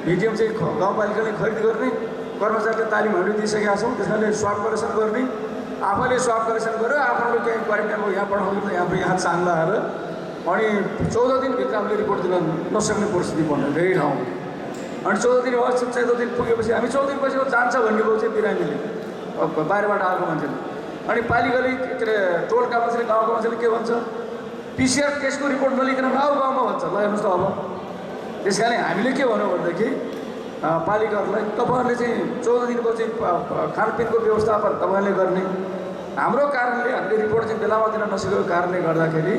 भिटिएम चाहिँ गाउँपालिकाले खरिद गर्ने, कर्मचारीले तालिम हामीले दिइसकेका छौँ। त्यस कारणले स्वाब कलेक्सन गर्ने, आफैले स्वाब कलेक्सन गरेर आफ्नो केही क्वारेन्टाइनको यहाँ पठाउँदा यहाँ चाङ्लाएर अनि 14 दिनभित्र हामीले रिपोर्ट दिन नसक्ने परिस्थिति बन्यो धेरै ठाउँमा। अनि 14 दिन 14 दिन पुगेपछि हामी 14 दिन पछि जान्छ भन्ने भयो चाहिँ बिरामीले बाहिरबाट आएको मान्छेले। अनि पालिकाले के अरे टोलका मान्छेले गाउँको मान्छेले के भन्छ PCR टेस्टको रिपोर्ट नलिकन नआऊ गाउँमा भन्छ। ल हेर्नुहोस् त अब त्यस कारण हामीले के भन्यो भनेदेखि पालिकाहरूलाई तपाईँहरूले चाहिँ 14 दिनको चाहिँ खानपिनको व्यवस्थापन तपाईँले गर्ने, हाम्रो कारणले हामीले रिपोर्ट चाहिँ बेलामा दिन नसकेको कारणले गर्दाखेरि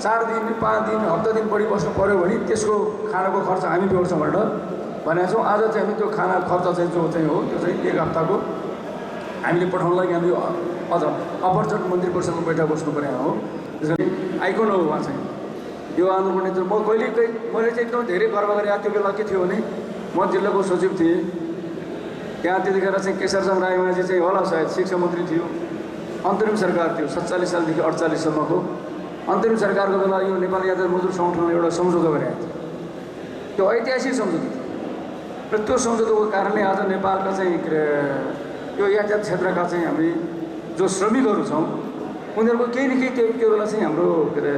4 दिन 5 दिन हप्ता दिन बढी बस्नु पऱ्यो भने त्यसको खानाको खर्च हामी बेहोर्छौँ भनेर भनेको छौँ। आज चाहिँ हामी त्यो खाना खर्च चाहिँ जो चाहिँ हो त्यो चाहिँ 1 हप्ताको हामीले पठाउनलाई हामीले अझ अपर्चट मन्त्री परिषदको बैठक बस्नु परेको हो। त्यसैले आइकन हो उहाँ चाहिँ यो आउनुपर्ने चाहिँ मैले चाहिँ एकदम धेरै गर्व गरेँ। त्यो बेला के थियो भने म जिल्लाको सचिव थिएँ, त्यहाँ त्यतिखेर चाहिँ केशरचन्द्र राईमाझी चाहिँ होला सायद शिक्षा मन्त्री थियो। अन्तरिम सरकार थियो 47 सालदेखि 48 सम्मको अन्तरिम सरकारको बेला यो नेपाली यातायात मजदुर सङ्गठनले एउटा सम्झौता गरेको थियो। त्यो ऐतिहासिक सम्झौता थियो र त्यो सम्झौताको कारणले आज नेपालका चाहिँ यो यातायात क्षेत्रका चाहिँ हामी जो श्रमिकहरू छौँ उनीहरूको केही न केही त्यो बेला चाहिँ हाम्रो के अरे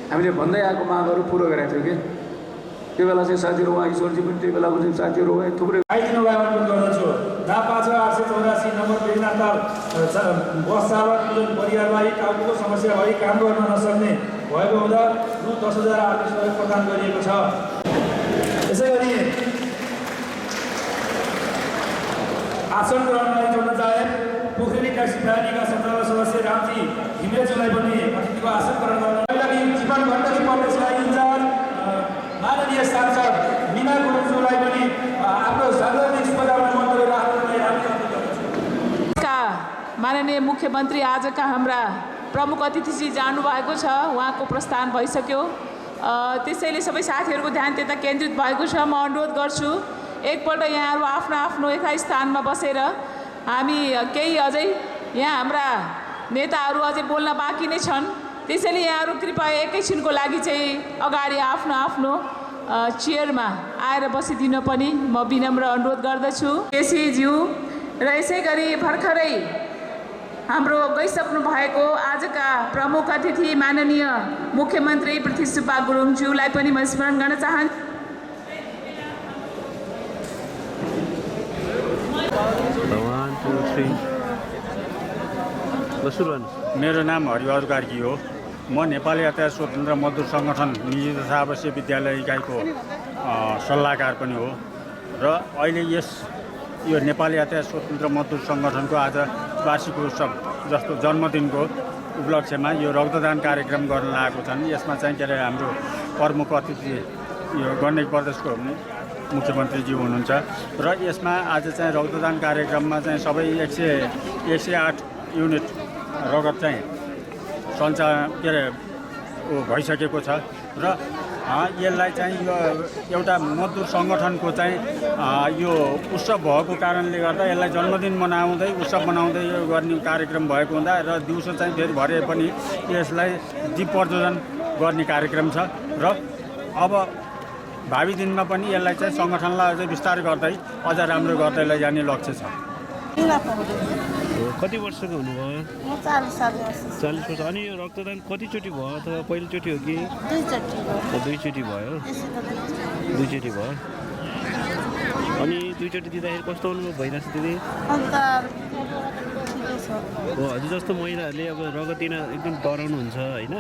हामीले भन्दै आएको मागहरू पुरो गरेको थियो कि त्यो बेला चाहिँ साथीहरू उहाँ ईश्वरजी पनि त्यो बेलाको चाहिँ साथीहरू उहाँ थुप्रै आइदिनुलाई अनुरोध गर्दछु। नापाचा 884 नम्बर बेनाताल बस चालक परिवारलाई टाउको समस्या भई काम गर्न नसक्ने भएको हुँदा रु 10,000 आर्थिक सहयोग प्रदान गरिएको छ। यसै गरी आसन ग्रहणलाई जोड्न चाहे पोखरी ट्याक्सी फ्याक्ट्रीका सञ्चालक सदस्य रामजी घिमिरेज्यूलाई पनि अतिथिको आसन ग्रहण गर्न जीवन गण्डकी प्रदेशलाई इन्चार्ज माननीय सांसद मीना गुरुङज्यूलाई पनि आफ्नो सार्वजनिक स्पर्धामा मन्तव्य राख्नलाई माननीय मुख्यमन्त्री आजका हाम्रा प्रमुख अतिथिजी जानुभएको छ, उहाँको प्रस्थान भइसक्यो। त्यसैले सबै साथीहरूको ध्यान त्यता केन्द्रित भएको छ। म अनुरोध गर्छु एकपल्ट यहाँहरू आफ्नो आफ्नो यथास्थानमा बसेर हामी केही अझै यहाँ हाम्रा नेताहरू अझै बोल्न बाँकी नै छन्। त्यसैले यहाँहरू कृपया एकैछिनको लागि चाहिँ अगाडि आफ्नो आफ्नो चेयरमा आएर बसिदिन पनि म विनम्र अनुरोध गर्दछु। केसीज्यू र यसै गरी भर्खरै हाम्रो गइसक्नु भएको आजका प्रमुख अतिथि माननीय मुख्यमन्त्री पृथ्वी सुब्बा गुरुङज्यूलाई पनि म स्मरण गर्न चाहन्छु। मेरो नाम हरिबहादुर कार्की हो। म नेपाली यातायात स्वतन्त्र मजदुर सङ्गठन निजी तथा आवासीय विद्यालय इकाइको सल्लाहकार पनि हो र अहिले यो नेपाली यातायात स्वतन्त्र मजदुर सङ्गठनको आज वार्षिक उत्सव जस्तो जन्मदिनको उपलक्ष्यमा यो रक्तदान कार्यक्रम गर्न लागेको छन्। यसमा चाहिँ के अरे हाम्रो प्रमुख अतिथि यो गण्डकी प्रदेशको मुख्यमन्त्रीज्यू हुनुहुन्छ र यसमा आज चाहिँ रक्तदान कार्यक्रममा चाहिँ सबै 108 युनिट रगत चाहिँ के अरे भइसकेको छ र यसलाई चाहिँ यो एउटा मजदुर सङ्गठनको चाहिँ यो उत्सव भएको कारणले गर्दा यसलाई जन्मदिन मनाउँदै उत्सव मनाउँदै यो गर्ने कार्यक्रम भएको हुँदा र दिउँसो चाहिँ फेरि भरे पनि यसलाई दीप प्रज्वलन गर्ने कार्यक्रम छ र अब भावी दिनमा पनि यसलाई चाहिँ सङ्गठनलाई अझै विस्तार गर्दै अझ राम्रो गर्दै लैजाने लक्ष्य छ। कति वर्षको हुनुभयो? 40 वर्ष। अनि यो रक्तदान कतिचोटि भयो अथवा पहिलोचोटि हो कि? दुईचोटि भयो। दुईचोटि भयो। अनि दुईचोटि दिँदाखेरि कस्तो अनुभव भइरहेछ दिदी? हजुर जस्तो महिलाहरूले अब रगत दिन एकदम डराउनुहुन्छ होइन?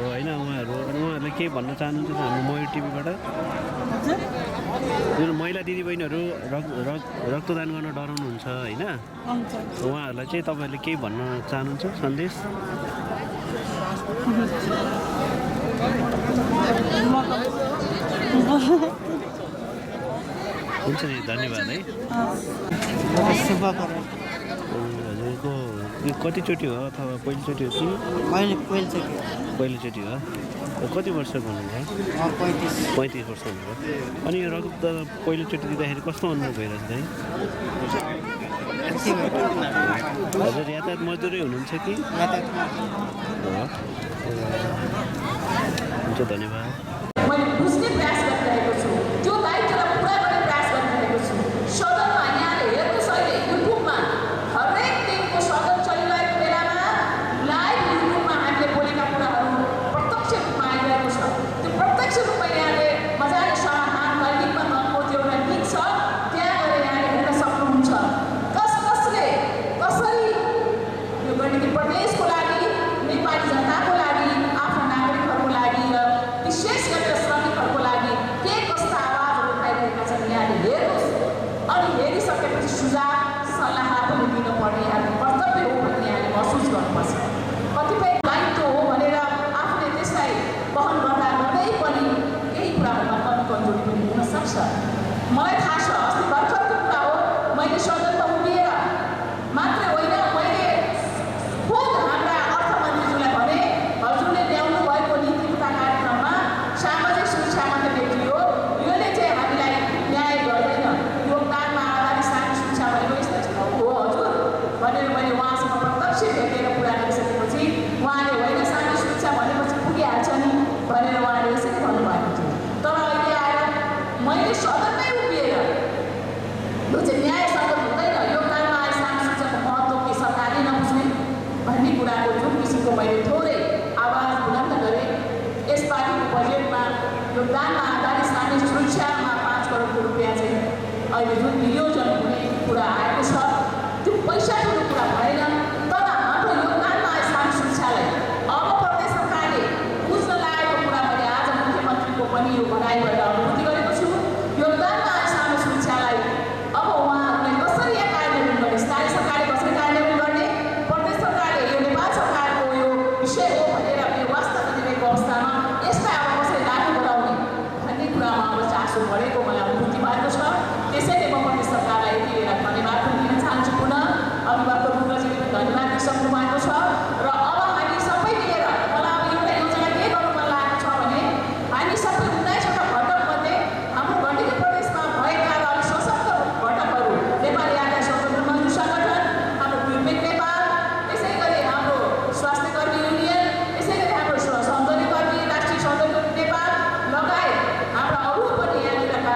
होइन उहाँहरूले केही भन्न चाहनुहुन्छ हाम्रो मयूर टिभीबाट? जुन महिला दिदीबहिनीहरू रक्तदान गर्न डराउनुहुन्छ होइन, उहाँहरूलाई चाहिँ तपाईँहरूले केही भन्न चाहनुहुन्छ सन्देश? हुन्छ नि, धन्यवाद है। हजुरको कतिचोटि हो अथवा पहिलोचोटि हो कि? पहिलोचोटि हो। कति वर्षको हुनुभयो? 35 वर्ष हुनुभयो। अनि यो रगत पहिलोचोटि दिँदाखेरि कस्तो अनुभव भइरहेछ चाहिँ? हजुर यातायात मजदुरै हुनुहुन्छ कि? हुन्छ, धन्यवाद। मैले बुझ्ने प्रयास गरिरहेको छु, त्यो दायित्वलाई पुरा गर्ने प्रयास गरिरहेको छु। सदनमा यहाँले हेर्नुहोस्, अहिले युट्युबमा हरेक दिनको सदन चलिरहेको बेलामा लाइभ युट्युबमा हामीले बोलेका कुराहरू प्रत्यक्ष रूपमा आइरहेको छ। त्यो प्रत्यक्ष रूपमा यहाँले मजाले समाधान लैङ्गिकमा नको त्यो एउटा गीत छ, त्यहाँ गएर यहाँले हेर्न सक्नुहुन्छ। कसले कसरी यो गण्डकी प्रदेशको लागि, नेपाली जनताको लागि, आफ्ना नागरिकहरूको लागि र विशेष गरेर श्रमिकहरूको लागि के कस्ता आवाजहरू उठाइरहेका छन् यहाँले हेर्नुहोस्। अनि हेरिसकेपछि सुझाव सल्लाह पनि दिनुपर्ने यहाँको कर्तव्य हो भन्ने यहाँले महसुस गर्नुपर्छ। कतिपय दायित्व हो भनेर आफूले त्यसलाई वहन गर्दा गर्दै पनि केही कुराहरूमा कमी कमजोरी पनि हुनसक्छ। मलाई थाहा छ, अस्ति भर्खरको कुरा हो, मैले सदनमा उभिएर मात्र होइन, मैले खुद हाम्रा अर्थमन्त्रीज्यूलाई भने हजुरले ल्याउनु भएको नीति तथा कार्यक्रममा सामाजिक सुरक्षा मात्र देखियो, योले चाहिँ हामीलाई न्याय गर्दैन, योगदानमा आधारित सामाजिक सुरक्षा भनेको यस्तो हो हजुर भनेर मैले उहाँसँग प्रत्यक्ष भेटेर कुरा गरिसकेपछि उहाँले होइन सामाजिक सुरक्षा भनेपछि पुगिहाल्छ नि भनेर उहाँले यसरी भन्नुभएको थियो। तर अहिले आएर मैले सदनमै उभिएर यो चाहिँ न्यायसँग हुँदैन, योगदानमा आए सामाजिक सुरक्षाको महत्त्व के सरकारले नबुझ्ने भन्ने कुराको जुन किसिमको मैले थोरै आवाज बुलन्द गरेँ। यसपालिको बजेटमा योगदानमा आधारित सामाजिक सुरक्षामा 5 करोडको रुपियाँ चाहिँ अहिले जुन नियोजन हुने कुरा आएको छ, त्यो पैसा ठुलो कुरा भएन। तर हाम्रो योगदानमा आए सामाजिक सुरक्षालाई अब प्रदेश सरकारले बुझ्न लागेको कुरा मैले आज मुख्यमन्त्रीको पनि यो भनाइ गरेर अनुभूति गरेको छु। योगदानमा आए सामाजिक सुरक्षालाई अब उहाँहरूलाई कसरी यहाँ कार्यान्वयन गर्ने, स्थानीय सरकारले कसरी कार्यान्वयन गर्ने, प्रदेश सरकारले यो नेपाल सरकारको यो विषय हो भनेर यो वास्तव दिएको अवस्थामा यसलाई अब कसरी लागू गराउने भन्ने कुरामा अब चासो बढेको मलाई अनुभूति भएको छ। त्यसैले म प्रदेश सरकारलाई यति बेला धन्यवाद पनि दिन चाहन्छु। पुनः अभिभावक रुद्रजीले पनि धन्यवाद दिइसक्नु भएको छ। र अब हामी सबै मिलेर, मलाई अब एउटा योजना के गर्नु मन लागेको छ भने हामी सबै 19वटा घटकमध्ये हाम्रो गण्डकी प्रदेशमा भएका र अलिक सशक्त घटकहरू नेपाली यातायात स्वतन्त्र मजदुर सङ्गठन, हाम्रो ट्युबेक नेपाल, त्यसै गरी हाम्रो स्वास्थ्य कर्मी युनियन, त्यसै गरी हाम्रो सौन्दर्य कर्मी राष्ट्रिय सौन्दर्य कर्मी नेपाल लगायत हाम्रा अरू पनि यहाँनिरका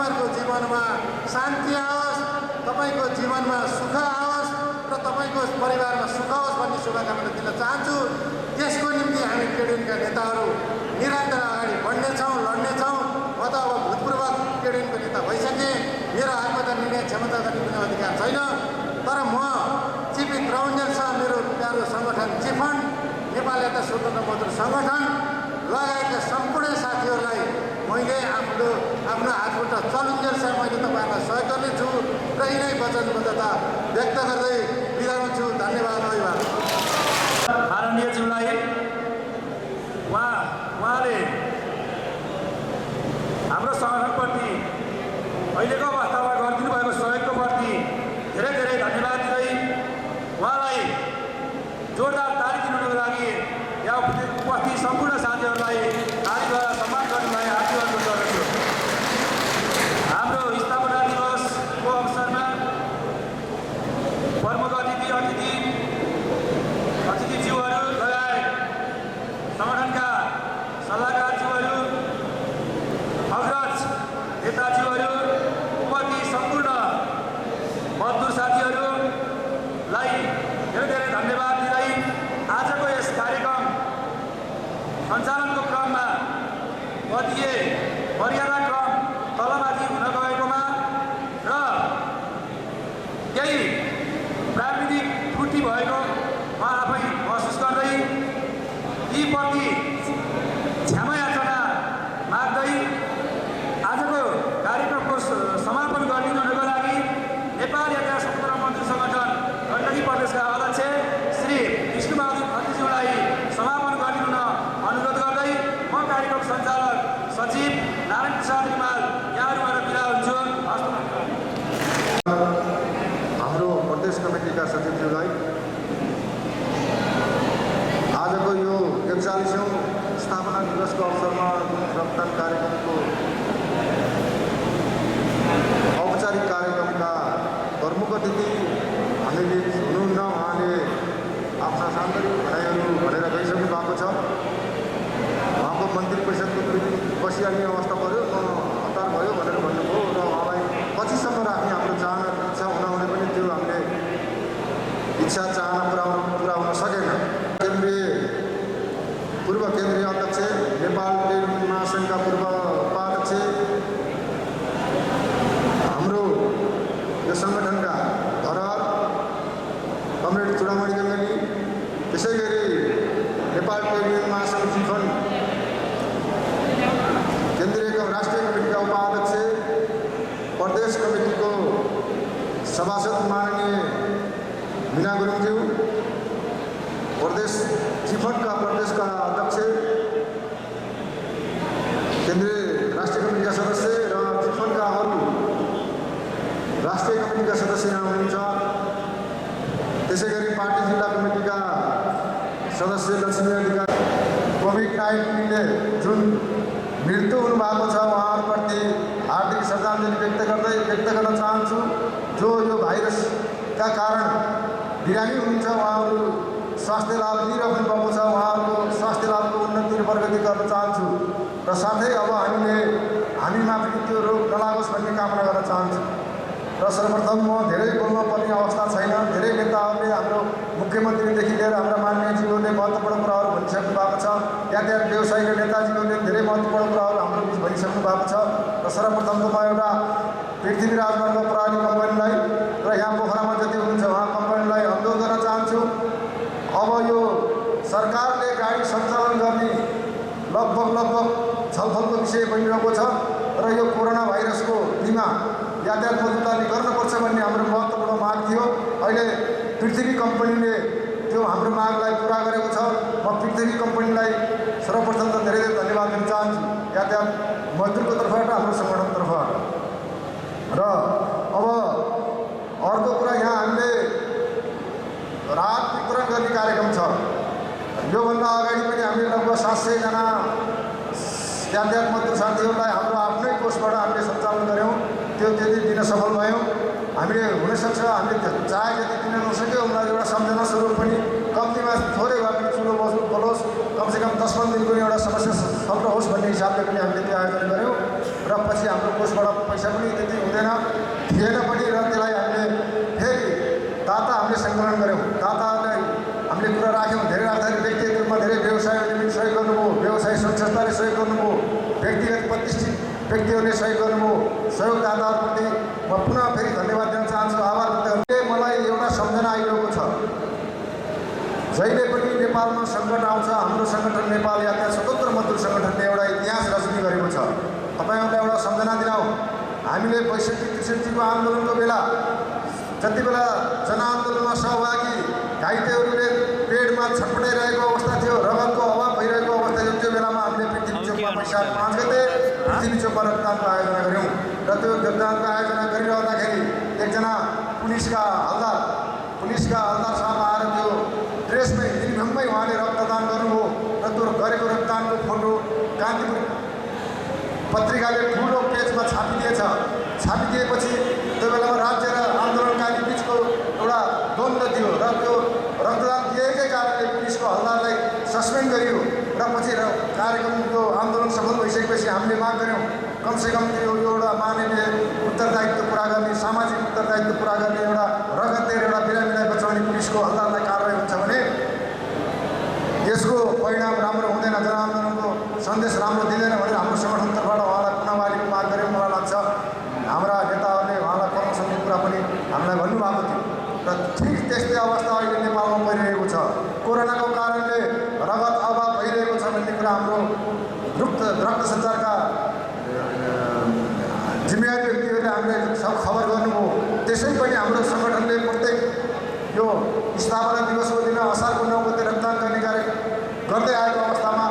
तपाईँहरूको जीवनमा शान्ति आओस्, तपाईँको जीवनमा सुख आओस् र तपाईँको परिवारमा सुख होस् भन्ने शुभकामना दिन चाहन्छु। त्यसको निम्ति हामी केडियुका नेताहरू निरन्तर अगाडि बढ्नेछौँ, लड्नेछौँ। म त अब भूतपूर्व केडियुको नेता भइसकेँ, मेरो हातमा त निर्णय क्षमता गर्ने कुनै अधिकार छैन। तर म चिफ रौन्जेल शाह, मेरो प्यारो सङ्गठन चिफन, नेपाल यात्रा स्वतन्त्र मजदुर सङ्गठन लगायतका सम्पूर्ण साथीहरूलाई मैले आफ्नो हातबाट चलुन्जेलसम्म मैले तपाईँहरूलाई सहयोग गर्नेछु र यिनै वचनबद्धता व्यक्त गर्दै बिदा हुन्छु। धन्यवाद। अभिवाद माननीयज्यूलाई उहाँले हाम्रो सङ्गठनप्रति अहिलेको अवस्थामा गरिदिनु भएको सहयोगको प्रति धेरै धेरै धन्यवाद दिँदै उहाँलाई जोरदार ताली दिनुको लागि यहाँ उपस्थित सम्पूर्ण साथीहरूलाई तालीद्वारा सम्मान गर्नुलाई हार्दिक अनुरोध गर्दछु। हाम्रो स्थापना दिवसको अवसरमा प्रमुख अतिथिज्यूहरू लगायत सङ्गठनका सल्लाहकारज्यूहरू, अग्रज नेताज्यूहरू, उपस्थित सम्पूर्ण मजदुर साथीहरूलाई धेरै धेरै धन्यवाद दिँदै आजको यस कार्यक्रम सञ्चालनको क्रममा मध्ये मर्यादा क्रम तलमाथि हुन गएकोमा र केही प्राविधिक त्रुटि भएको म आफै महसुस गर्दै यी प्रति क्षमा याचना माग्दै आजको कार्यक्रमको समापन गरिदिनुको लागि नेपाल यात्रा स्वतन्त्र मजदुर सङ्गठन गण्डकी प्रदेशका अध्यक्ष श्री विष्णुबहादुर खत्रीज्यूलाई समापन गरिदिन अनुरोध गर्दै म कार्यक्रम सञ्चालक सचिव नारायण प्रसाद रिमाल यहाँहरूबाट बिदा हुन्छु। हाम्रो प्रदेश कमिटीका सचिवज्यूलाई आजको यो 41औं स्थापना दिवसको अवसरमा रक्तदान कार्यक्रमको औपचारिक कार्यक्रमका प्रमुख अतिथि हामीले हुनुहुन्न, उहाँले आफ्ना सान्दर्भिक भनाइहरू भनेर गइसक्नु भएको छ। उहाँको मन्त्री परिषदको बसिहाल्ने अवस्था पऱ्यो, हतार भयो भनेर भन्नुभयो र उहाँलाई पछिसम्म राख्ने हाम्रो चाहना इच्छा हुनाहुँदै पनि त्यो हामीले इच्छा चाहना पुरा हुन सकेन। पूर्व केन्द्रीय अध्यक्ष, नेपाल टेलिभिजन महासङ्घका पूर्व उपाध्यक्ष, हाम्रो यो सङ्गठनका धरोहर कमरेड चुडामणि गङ्गली, त्यसै गरी नेपाल टेलिभिजन महासङ्घ चिफन केन्द्रीय राष्ट्रिय कमिटीका उपाध्यक्ष, प्रदेश कमिटीको सभासद माननीय मीना गुरुङज्यू, प्रदेश चिफनका प्रदेशका अध्यक्ष, केन्द्रीय राष्ट्रिय कमिटीका सदस्य र चिफनका अरू राष्ट्रिय कमिटीका सदस्य यहाँ हुनुहुन्छ। त्यसै गरी पार्टी जिल्ला कमिटीका सदस्य लक्ष्मी अधिकारी। कोभिड-19ले जुन मृत्यु हुनुभएको छ उहाँहरूप्रति हार्दिक श्रद्धाञ्जली व्यक्त गर्न चाहन्छु। जो यो भाइरसका कारण बिरामी हुनुहुन्छ उहाँहरू स्वास्थ्य लाभ लिइरहनु भएको छ, उहाँहरूको स्वास्थ्य लाभको उन्नति र प्रगति गर्न चाहन्छु र साथै अब हामीमा पनि त्यो रोग नलागोस् भन्ने कामना गर्न चाहन्छु। र सर्वप्रथम म धेरै बोल्न पर्ने अवस्था छैन। धेरै नेताहरूले हाम्रो मुख्यमन्त्रीदेखि लिएर हाम्रा माननीयज्यूहरूले महत्त्वपूर्ण कुराहरू भनिसक्नु भएको छ। यातायात व्यवसायी र नेताजीहरूले धेरै महत्त्वपूर्ण कुराहरू हाम्रो बिच भनिसक्नु भएको छ। र सर्वप्रथम त म एउटा पृथ्वी राजमार्ग प्रणाली कम्पनीलाई र यहाँ पोखरामा जति हुनुहुन्छ उहाँ कम्पनीलाई अनुरोध गर्न चाहन्छु। अब यो सरकारले गाडी सञ्चालन गर्ने लगभग छलफलको विषय बनिरहेको छ र यो कोरोना भाइरसको बिमा यातायात मजदुरले गर्नुपर्छ भन्ने हाम्रो महत्त्वपूर्ण माग थियो। अहिले पृथ्वी कम्पनीले त्यो हाम्रो मागलाई पुरा गरेको छ। म पृथ्वी कम्पनीलाई सर्वप्रथम त धेरै धेरै धन्यवाद दिन चाहन्छु, यातायात मजदुरको तर्फबाट, हाम्रो सङ्गठनको तर्फबाट। र अब अर्को कुरा, यहाँ हामीले राहत वितरण गर्ने कार्यक्रम छ। योभन्दा अगाडि पनि हामीले लगभग 700 जना यातायात मजदुर साथीहरूलाई हाम्रो आफ्नै कोषबाट हामीले सञ्चालन गऱ्यौँ। त्यो त्यति दिन सफल भयौँ। हामीले हुनसक्छ हामीले चाहे जति दिन नसक्यो उनीहरू एउटा सम्झना स्वरूप पनि कम्तीमा थोरै भए पनि चुलो बोलोस्, कमसेकम 10-15 दिनको एउटा समस्या सल्भ होस् भन्ने हिसाबले पनि हामीले त्यो आयोजन गऱ्यौँ। र पछि हाम्रो कोषबाट पैसा पनि त्यति हुँदैन थिएन पनि र त्यसलाई हामीले फेरि दाता हामीले सङ्कलन गऱ्यौँ दातालाई हामीले कुरा राख्यौँ धेरै राख्दाखेरि व्यक्तिगत रूपमा धेरै व्यवसायहरूले पनि सहयोग गर्नुभयो व्यवसाय संस्थाले सहयोग गर्नुभयो व्यक्तिगत प्रतिष्ठित व्यक्तिहरूले सहयोग गर्नुभयो सहयोगदाताहरूप्रति म पुनः फेरि धन्यवाद दिन चाहन्छु आभार व्यक्त गर्छु मलाई एउटा सम्झना आइरहेको छ जहिले पनि नेपालमा सङ्कट आउँछ हाम्रो सङ्गठन नेपाल यातायात स्वतन्त्र मजदुर सङ्गठनले एउटा इतिहास रचना गरेको छ तपाईँहरूलाई एउटा सम्झना दिलाउँ हामीले ६२-६३को आन्दोलनको बेला जति बेला जनआन्दोलनमा सहभागी घाइतेहरूले पेडमा छटपटाइरहेको अवस्था थियो रगतको अभाव भइरहेको अवस्था थियो त्यो बेलामा हामीले पृथ्वी चोकमा वैशाख 5 गते पृथ्वी चोकमा रक्तदानको आयोजना गऱ्यौँ र त्यो रक्तदानको आयोजना गरिरहँदाखेरि एकजना पुलिसका हल्दार साहब आएर त्यो ड्रेसमै युनिफर्ममै उहाँले रक्तदान गर्नुभयो र त्यो गरेको रक्तदानको फोटो कान्तिपुर पत्रिकाले ठुलो पेजमा छापिदिएपछि त्यो बेलामा राज्य र आन्दोलनकारी बिचको एउटा द्वन्द्व थियो र त्यो रक्तदान दिएकै कारणले पुलिसको हल्दारलाई सस्पेन्ड गरियो र पछि कार्यक्रमको आन्दोलन सफल भइसकेपछि हामीले माग गऱ्यौँ कमसेकम त्यो एउटा मानवीय उत्तरदायित्व पुरा गर्ने सामाजिक उत्तरदायित्व पुरा गर्ने एउटा रगत दिएर एउटा बिरामीलाई बचाउने पुलिसको हल्दारलाई कारवाही हुन्छ भने यसको परिणाम राम्रो हुँदैन जनआन्दोलनको सन्देश राम्रो दिँदैन भनेर हाम्रो सङ्गठन तर्फबाट उहाँलाई पुनः माग गऱ्यौँ मलाई लाग्छ हाम्रा नेताहरूले उहाँलाई कर्मसम्म कुरा पनि हामीलाई भन्नुभएको थियो र ठिक त्यस्तै अवस्था अहिले नेपालमा परिरहेको छ कोरोनाको कारणले रगत अभाव भइरहेको छ भन्ने कुरा हाम्रो रक्त सञ्चारका जिम्मेवारी व्यक्तिहरूले हामीले सब खबर गर्नुभयो त्यसै पनि हाम्रो सङ्गठनले प्रत्येक यो स्थापना दिवसको दिन असारको 9 गते रक्तदान गर्ने कार्य गर्दै आएको अवस्थामा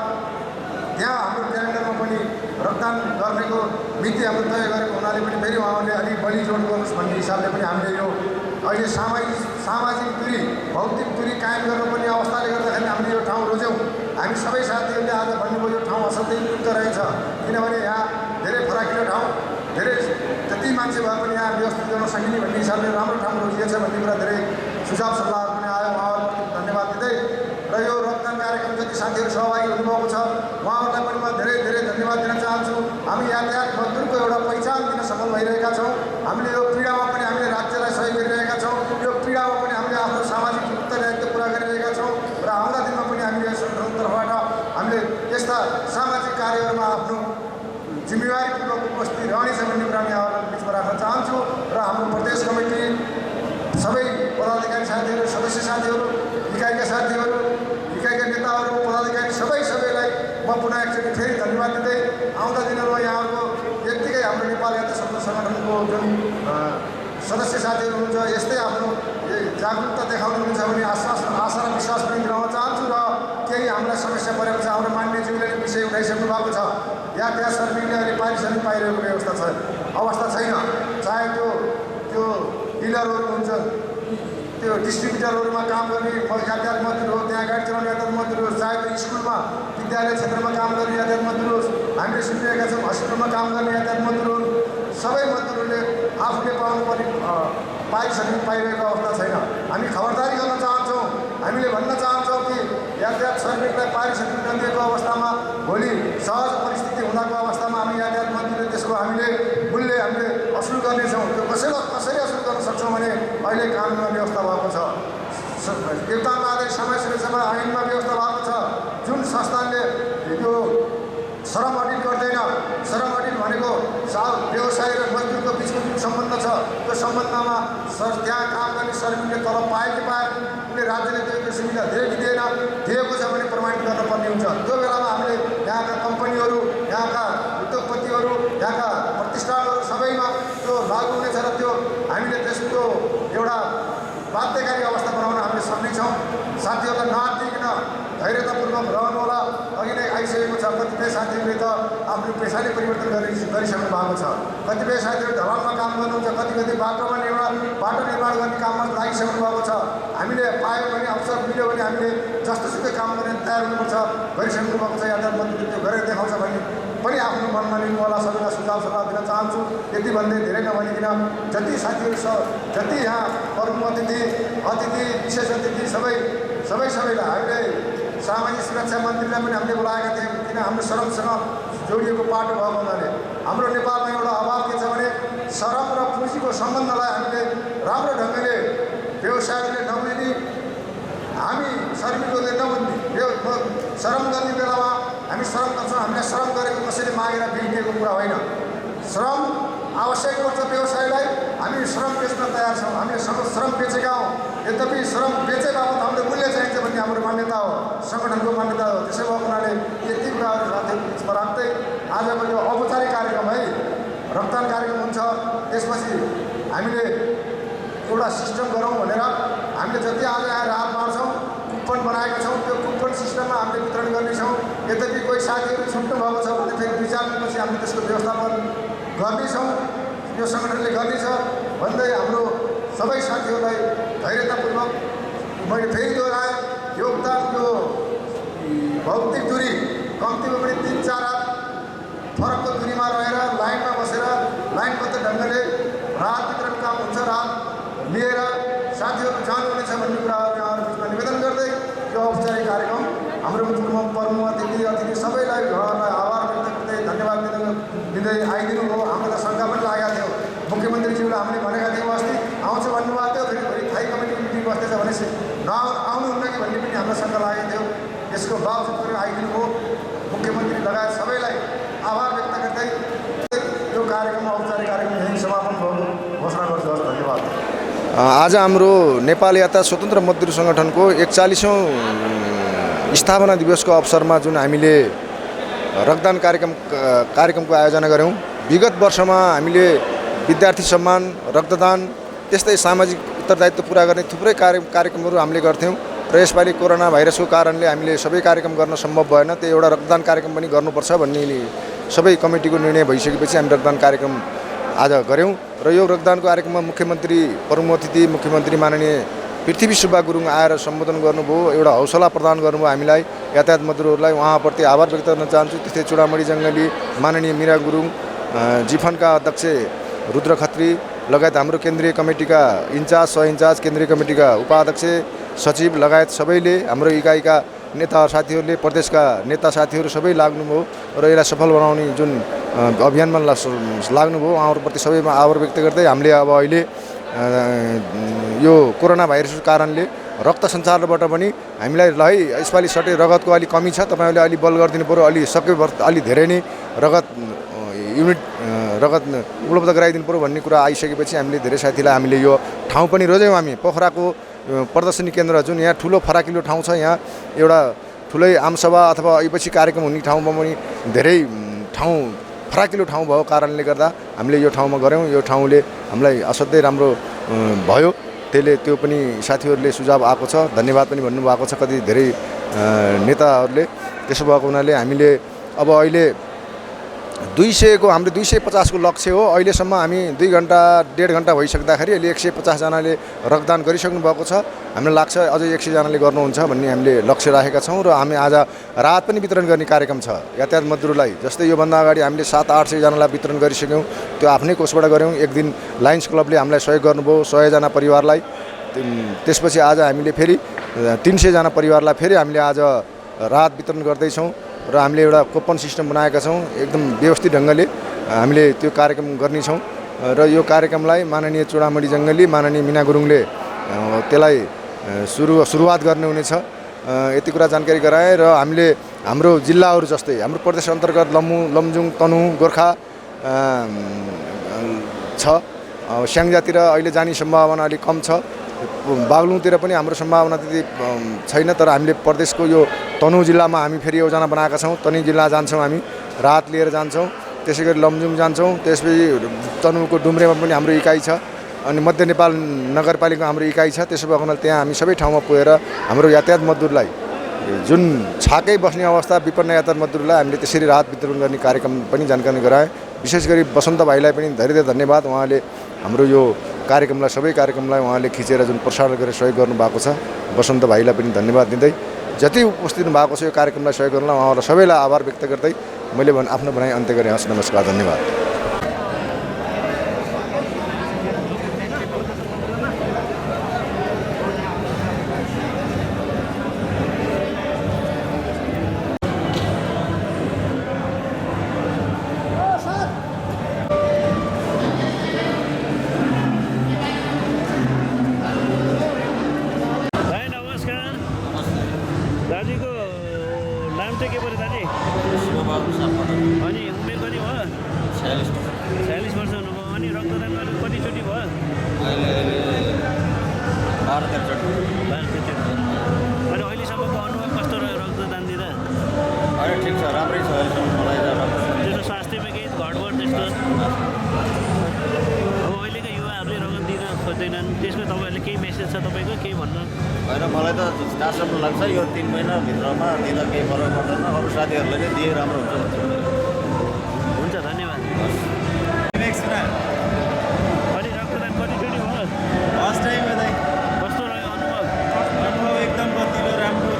त्यहाँ हाम्रो क्यालेन्डरमा पनि रक्तदान गर्नेको मिति हाम्रो तय गरेको हुनाले पनि फेरि उहाँले अलिक बढी जोड गर्नुहोस् भन्ने हिसाबले पनि हामीले यो अहिले सामाजिक दूरी भौतिक दूरी कायम गर्नुपर्ने अवस्थाले गर्दाखेरि हामीले यो ठाउँ रोज्यौँ हामी सबै साथीहरूले आज भन्नुभयो यो ठाउँ असाध्यै उपयुक्त रहेछ किनभने यहाँ धेरै फराकिलो ठाउँ धेरै जति मान्छे भए पनि यहाँ व्यवस्थित गर्न सकिने भन्ने हिसाबले राम्रो ठाउँ रोजिएछ भन्ने कुरा धेरै सुझाव सल्लाहहरू पनि आयो उहाँहरूलाई धन्यवाद दिँदै र यो रक्तदान कार्यक्रम जति साथीहरू सहभागी हुनुभएको छ उहाँहरूलाई पनि म धेरै धेरै धन्यवाद दिन चाहन्छु हामी यातायात मजदुरको एउटा पहिचान दिन सफल भइरहेका छौँ हामीले यो पीडामा पनि हामीले राज्यलाई सहयोग गरिरहेका छौँ यो पीडामा पनि हामीले आफ्नो सामाजिक उत्तरदायित्व पुरा गरिरहेका छौँ र आउँदा दिनमा पनि हामीले सङ्गठन तर्फबाट हामीले यस्ता सामाजिक कार्यहरूमा आफ्नो जिम्मेवारीपूर्वक उपस्थित रहनेछ भन्ने कुरा म यहाँहरूलाई बिचमा राख्न चाहन्छु र हाम्रो प्रदेश कमिटी सबै पदाधिकारी साथीहरू सदस्य साथीहरू इकाइका साथीहरू इकाइका नेताहरू पदाधिकारी सबैलाई म पुनः एकचोटि फेरि धन्यवाद दिँदै आउँदा दिनमा यहाँहरूको यत्तिकै हाम्रो नेपाल यातायात सङ्गठनको जुन सदस्य साथीहरू हुनुहुन्छ यस्तै आफ्नो जागरुकता देखाउनुहुन्छ भने आशा र विश्वास पनि दिलाउन चाहन्छु र केही हामीलाई समस्या परेको छ हाम्रो मान्यज्यूले विषय उठाइसक्नु भएको छ यातायात सर्भिसले अहिले पारिश्रमिक पाइरहेको अवस्था छैन चाहे त्यो डिलरहरू हुन्छ त्यो डिस्ट्रिब्युटरहरूमा काम गर्ने यातायात मजदुर हो त्यहाँ गाडी चलाउने यातायात मजदुर होस् चाहे त्यो स्कुलमा विद्यालय क्षेत्रमा काम गर्ने यातायात मजदुर होस् हामीले सुनिरहेका छौँ हस्पिटलमा काम गर्ने यातायात मजदुर हुन् सबै मजदुरहरूले आफूले पाउनुपर्ने पारिश्रमिक पाइरहेको अवस्था छैन हामी खबरदारी गर्न चाहन्छौँ हामीले भन्न चाहन्छौँ कि यातायात श्रमिकलाई पारिश्रमिक नदिएको अवस्थामा भोलि सहज परिस्थिति हुँदाको अवस्थामा हामी यातायात मजदुरले त्यसको हामीले मूल्य हामीले असुल गर्नेछौँ त्यो कसरी असुल गर्न सक्छौँ भने अहिले कानुनमा व्यवस्था भएको छ योगदान आधारित समय सुरक्षा ऐनमा व्यवस्था भएको छ जुन संस्थानले यो श्रम अडिट गर्दैन श्रम अडिट भनेको व्यवसाय र मजदुरको बिचको जुन सम्बन्ध छ त्यो सम्बन्धमा त्यहाँ काम गर्ने श्रमिकले तलब पाए कि पाए उसले राज्यले दिएको सुविधा दिएको छ भने प्रमाणित गर्नुपर्ने हुन्छ त्यो बेलामा हामीले यहाँका कम्पनीहरू यहाँका उद्योगपतिहरू यहाँका प्रतिष्ठानहरू सबैमा त्यो लागु हुनेछ र त्यो हामीले त्यसको एउटा बाध्यकारी अवस्था बनाउन हामीले सक्नेछौँ साथीहरूलाई नआत्तिकन धैर्यतापूर्वक रहनुहोला अघि नै आइसकेको छ कतिपय साथीहरूले त आफ्नो पेसाले परिवर्तन गरिसक्नु भएको छ कतिपय साथीहरू ढलानमा काम गर्नुहुन्छ कति बाटो निर्माण गर्ने काममा लागिसक्नु भएको छ हामीले पायो भने अवसर मिल्यो भने हामीले जस्तोसुकै काम गर्ने तयार हुनुपर्छ गरिसक्नु भएको छ यातायात मन्त्रीले त्यो गरेर देखाउँछ भने पनि आफ्नो मनमा लिनु होला सबैलाई सुझाव सल्लाह दिन चाहन्छु यति भन्दै धेरै नभनिकन जति साथीहरू छ जति यहाँ प्रमुख अतिथि विशेष अतिथि सबैलाई हामीले सामाजिक सुरक्षा मन्त्रीलाई पनि हामीले बोलाएका थियौँ किन हाम्रो श्रमसँग जोडिएको पाटो भएको हुनाले हाम्रो नेपालमा श्रम गरेको कसैले मागेर बिग्रिएको कुरा होइन। श्रम आवश्यक पर्छ व्यवसायलाई, हामी श्रम बेच्न तयार छौँ, हामीले श्रम बेचेका हौँ। यद्यपि श्रम बेचे बाबत हामीले मूल्य चाहिन्छ भन्ने हाम्रो मान्यता हो, सङ्गठनको मान्यता हो। त्यसै भएको हुनाले यति कुराहरू राख्दै आजको यो औपचारिक कार्यक्रम है, रक्तदान कार्यक्रम हुन्छ। त्यसपछि हामीले एउटा सिस्टम गरौँ भनेर हामीले जति आज यहाँ राहत बाँड्छौँ, कुपन बनाएका छौँ, त्यो कुपन सिस्टममा हामीले वितरण गर्नेछौँ। यद्यपि कोही साथीहरू छुट्नु भएको छ भने फेरि 2-4 दिनपछि हामीले त्यसको व्यवस्थापन गर्नेछौँ, यो सङ्गठनले गर्नेछ भन्दै हाम्रो सबै साथीहरूलाई धैर्यतापूर्वक मैले फेरि दोहोऱ्याएँ। योगदान यो भौतिक दूरी कम्तीमा पनि 3-4 हात फरकको दूरीमा रहेर लाइनमा बसेर लाइनबद्ध ढङ्गले राहत वितरण काम हुन्छ, राहत लिएर साथीहरू जानुहुनेछ भन्ने कुराहरू यहाँहरू बिचमा निवेदन गर्दै यो औपचारिक कार्यक्रम हाम्रो प्रमुख अतिथि सबैलाई उहाँहरूलाई आभार व्यक्त गर्दै धन्यवाद दिँदै आइदिनु हो। हाम्रो त शङ्का पनि लागेको थियो, मुख्यमन्त्रीज्यूलाई हामीले भनेका थियौँ अस्ति आउँछु भन्नुभएको थियो, फेरि भोलि थाई कमिटीको मिटिङ बस्दैछ भनेपछि आउनुहुन्न कि भन्ने पनि हामीलाई शङ्का लागेको थियो। यसको बावजुद पनि आइदिनु हो। मुख्यमन्त्री लगायत सबैलाई आभार व्यक्त गर्दै यो कार्यक्रम औपचारिक कार्यक्रम यहीँ समापन भएको घोषणा गर्छु। धन्यवाद। आज हाम्रो नेपाल यातायात स्वतन्त्र मजदुर सङ्गठनको 41औं स्थापना दिवसको अवसरमा जुन हामीले रक्तदान कार्यक्रमको आयोजना गऱ्यौँ। विगत वर्षमा हामीले विद्यार्थी सम्मान, रक्तदान, त्यस्तै सामाजिक उत्तरदायित्व पुरा गर्ने थुप्रै कार्यक्रमहरू हामीले गर्थ्यौँ र यसपालि कोरोना भाइरसको कारणले हामीले सबै कार्यक्रम गर्न सम्भव भएन। त्यो एउटा रक्तदान कार्यक्रम पनि गर्नुपर्छ भन्ने सबै कमिटीको निर्णय भइसकेपछि हामी रक्तदान कार्यक्रम आज गऱ्यौँ र यो रक्तदानको कार्यक्रममा मुख्यमन्त्री प्रमुख अतिथि मुख्यमन्त्री माननीय पृथ्वी सुब्बा गुरुङ आएर सम्बोधन गर्नुभयो, एउटा हौसला प्रदान गर्नुभयो हामीलाई यातायात मजदुरहरूलाई। उहाँप्रति आभार व्यक्त गर्न चाहन्छु। त्यस्तै चुडामणी जङ्गली माननीय मीरा गुरुङ, जिफनका अध्यक्ष रुद्र खत्री लगायत हाम्रो केन्द्रीय कमिटीका इन्चार्ज, सह इन्चार्ज, केन्द्रीय कमिटीका उपाध्यक्ष, सचिव लगायत सबैले, हाम्रो इकाइका नेता साथीहरूले, प्रदेशका नेता साथीहरू सबै लाग्नुभयो र यसलाई सफल बनाउने जुन अभियानमा लाग्नुभयो। उहाँहरूप्रति सबैमा आभार व्यक्त गर्दै हामीले अब अहिले यो कोरोना भाइरसको कारणले रक्त सञ्चारबाट पनि हामीलाई ल है यसपालि सटै रगतको अलिक कमी छ, तपाईँहरूले अलि बल गरिदिनु पऱ्यो, अलि अलि धेरै नै रगत युनिट रगत उपलब्ध गराइदिनु पऱ्यो भन्ने कुरा आइसकेपछि हामीले धेरै साथीलाई हामीले यो ठाउँ पनि रोज्यौँ। हामी पोखराको प्रदर्शनी केन्द्र जुन यहाँ ठुलो फराकिलो ठाउँ छ, यहाँ एउटा ठुलै आमसभा अथवा अहिपछि कार्यक्रम हुने ठाउँमा पनि धेरै ठाउँ फराकिलो ठाउँ भएको कारणले गर्दा हामीले यो ठाउँमा गऱ्यौँ। यो ठाउँले हामीलाई असाध्यै राम्रो भयो। त्यो पनि साथीहरूले सुझाव आएको छ, धन्यवाद पनि भन्नुभएको छ कति धेरै नेताहरूले। त्यसो भएको हुनाले हामीले अब अहिले 200 को हाम्रो 250 को लक्ष्य हो। अहिलेसम्म हामी 2 घण्टा 1.5 घण्टा भइसक्दाखेरि अहिले 150 जनाले रक्तदान गरिसक्नु भएको छ। हामीलाई लाग्छ अझै 100 जनाले गर्नुहुन्छ भन्ने हामीले लक्ष्य राखेका छौँ र हामी आज राहत पनि वितरण गर्ने कार्यक्रम छ यातायात मजदुरलाई। जस्तै योभन्दा अगाडि हामीले 700-800 जनालाई वितरण गरिसक्यौँ, त्यो आफ्नै कोषबाट गऱ्यौँ। एक दिन लायन्स क्लबले हामीलाई सहयोग गर्नुभयो 100 जना परिवारलाई। त्यसपछि आज हामीले फेरि 300 जना परिवारलाई फेरि हामीले आज राहत वितरण गर्दैछौँ र हामीले एउटा कुपन सिस्टम बनाएका छौँ। एकदम व्यवस्थित ढङ्गले हामीले त्यो कार्यक्रम गर्नेछौँ र यो कार्यक्रमलाई माननीय चुडामणी जङ्गली माननीय मीना गुरुङले त्यसलाई सुरुवात गर्ने हुनेछ। यति कुरा जानकारी गराए र हामीले हाम्रो जिल्लाहरू जस्तै हाम्रो प्रदेश अन्तर्गत लमजुङ, तनहुँ, गोर्खा छ। स्याङ्जातिर अहिले जाने सम्भावना अलिक कम छ। बागलुङतिर पनि हाम्रो सम्भावना त्यति छैन, तर हामीले प्रदेशको यो तनहुँ जिल्लामा हामी फेरि योजना बनाएका छौँ। तनहुँ जिल्ला जान्छौँ, हामी राहत लिएर जान्छौँ। त्यसै गरी लमजुङ जान्छौँ। त्यसपछि तनहुँको डुम्रेमा पनि हाम्रो इकाइ छ अनि मध्य नेपाल नगरपालिका हाम्रो इकाइ छ। त्यसो भएको हुनाले त्यहाँ हामी सबै ठाउँमा पुगेर हाम्रो यातायात मजदुरलाई जुन छाकै बस्ने अवस्था विपन्न यातायात मजदुरलाई हामीले त्यसरी राहत वितरण गर्ने कार्यक्रम पनि जानकारी गराए। विशेष गरी बसन्त भाइलाई पनि धेरै धन्यवाद। उहाँले हाम्रो यो कार्यक्रमलाई सबै कार्यक्रमलाई उहाँले खिचेर जुन प्रसारण गरेर सहयोग गर्नुभएको छ, बसन्त भाइलाई पनि धन्यवाद दिँदै जति उपस्थित भएको छ यो कार्यक्रमलाई सहयोग गर्नलाई उहाँहरूलाई सबैलाई आभार व्यक्त गर्दै मैले आफ्नो भनाइ अन्त्य गरेँ। हस्, नमस्कार, धन्यवाद। दाजुको नाम चाहिँ के पऱ्यो दाजु? शिवबहादुर सापकोटा। कतिचोटि भयो? अहिले 12-13 चोटि। 12-13 चोटि। अनि अहिलेसम्मको अनुभव कस्तो रह्यो रक्तदान दिँदा? अहिले ठिक छ, राम्रै छ अहिलेसम्म मलाई त रक्तदान। त्यस्तो स्वास्थ्यमा केही घटबड त्यस्तो? अब अहिलेका युवाहरूले रगत दिन खोज्दैनन्, त्यसमा तपाईँहरूले केही मेसेज छ तपाईँको, केही भन्नु? होइन, मलाई त जहाँसम्म लाग्छ यो 3 महिनाभित्रमा दिँदा केही फरक पर्दैन। अरू साथीहरूलाई नै दिए राम्रो हुन्छ भन्छ। हुन्छ, धन्यवाद। अनि रक्तदान कतिचोटि भयो? फर्स्ट टाइम हो दाइ। कस्तो रह्यो अनुभव? अनुभव एकदम गतिलो, राम्रो।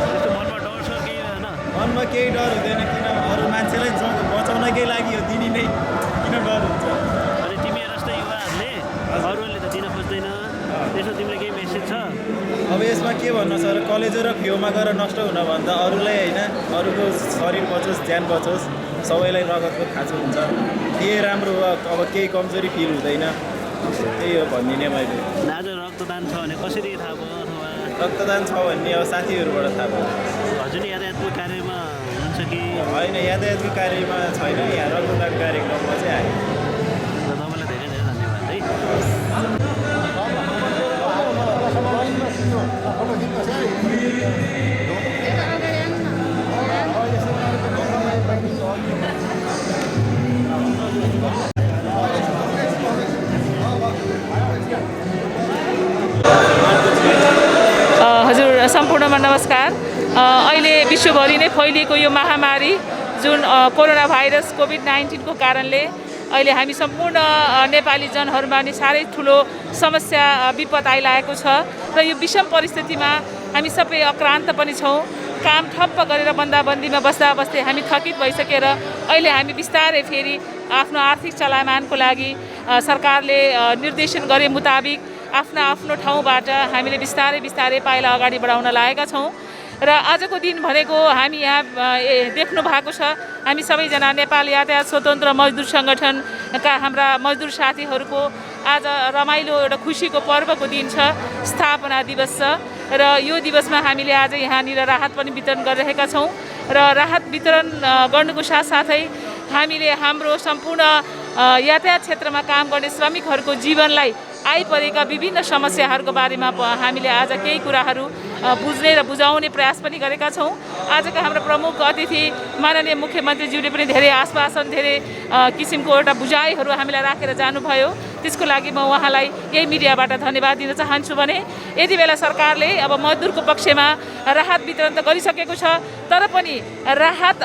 त्यस्तो मनमा डर छ केही होइन? मनमा केही डर हुँदैन, किन अरू मान्छेलाई बचाउनकै लागि हो, दिने नै किन डर हुन्छ। अनि तिमी जस्तै युवाहरूले अरूहरूले त दिन खोज्दैन, त्यसो तिमीले केही मेसेज छ? अब यसमा के भन्नु छ र, कलेजो र फेउमा गएर नष्ट हुनभन्दा अरूलाई होइन, अरूको शरीर बचोस्, ज्यान बचोस्, सबैलाई रगतको खाँचो हुन्छ, के राम्रो हो। अब केही कमजोरी फिल हुँदैन, त्यही हो भनिदिने मैले। आज रक्तदान छ भने कसरी थाहा भयो? अथवा रक्तदान छ भन्ने अब साथीहरूबाट थाहा भयो। हजुर यातायातको कार्यमा हुनुहुन्छ कि? होइन, यातायातको कार्यमा छैन, यहाँ रक्तदान कार्यक्रममा चाहिँ आयो। तपाईँलाई धेरै धेरै धन्यवाद है। हजुर सम्पूर्णमा नमस्कार। अहिले विश्वभरि नै फैलिएको यो महामारी जुन कोरोना भाइरस कोभिड-19 को कारणले अहिले हामी सम्पूर्ण नेपाली जनहरूमा नि साह्रै ठुलो समस्या विपद आइरहेको छ र यो विषम परिस्थितिमा हामी सबै अक्रान्त पनि छौँ। काम ठप्प गरेर बन्दाबन्दीमा बस्दा बस्दै हामी थकित भइसकेर अहिले हामी बिस्तारै फेरि आफ्नो आर्थिक चलायमानको लागि सरकारले निर्देशन गरे मुताबिक आफ्नो ठाउँबाट हामीले बिस्तारै बिस्तारै पाइला अगाडि बढाउन लागेका छौँ। र आजको दिन भनेको हामी यहाँ देख्नु भएको छ, हामी सबैजना नेपाल यातायात स्वतन्त्र मजदुर सङ्गठनका हाम्रा मजदुर साथीहरूको आज रमाइलो एउटा खुसीको पर्वको दिन छ, स्थापना दिवस छ। र यो दिवसमा हामीले आज यहाँनिर राहत पनि वितरण गरिरहेका छौँ र राहत वितरण गर्नुको साथसाथै हामीले हाम्रो सम्पूर्ण यातायात क्षेत्रमा काम गर्ने श्रमिकहरूको जीवनलाई आइपरेका विभिन्न समस्याहरूको बारेमा हामीले आज केही कुराहरू बुझ्ने र बुझाउने प्रयास पनि गरेका छौँ। आजका हाम्रो प्रमुख अतिथि माननीय मुख्यमन्त्रीज्यूले पनि धेरै आश्वासन, धेरै किसिमको एउटा बुझाइहरू हामीलाई राखेर जानुभयो। त्यसको लागि म उहाँलाई यही मिडियाबाट धन्यवाद दिन चाहन्छु। भने यति बेला सरकारले अब मजदुरको पक्षमा राहत वितरण त गरिसकेको छ, तर पनि राहत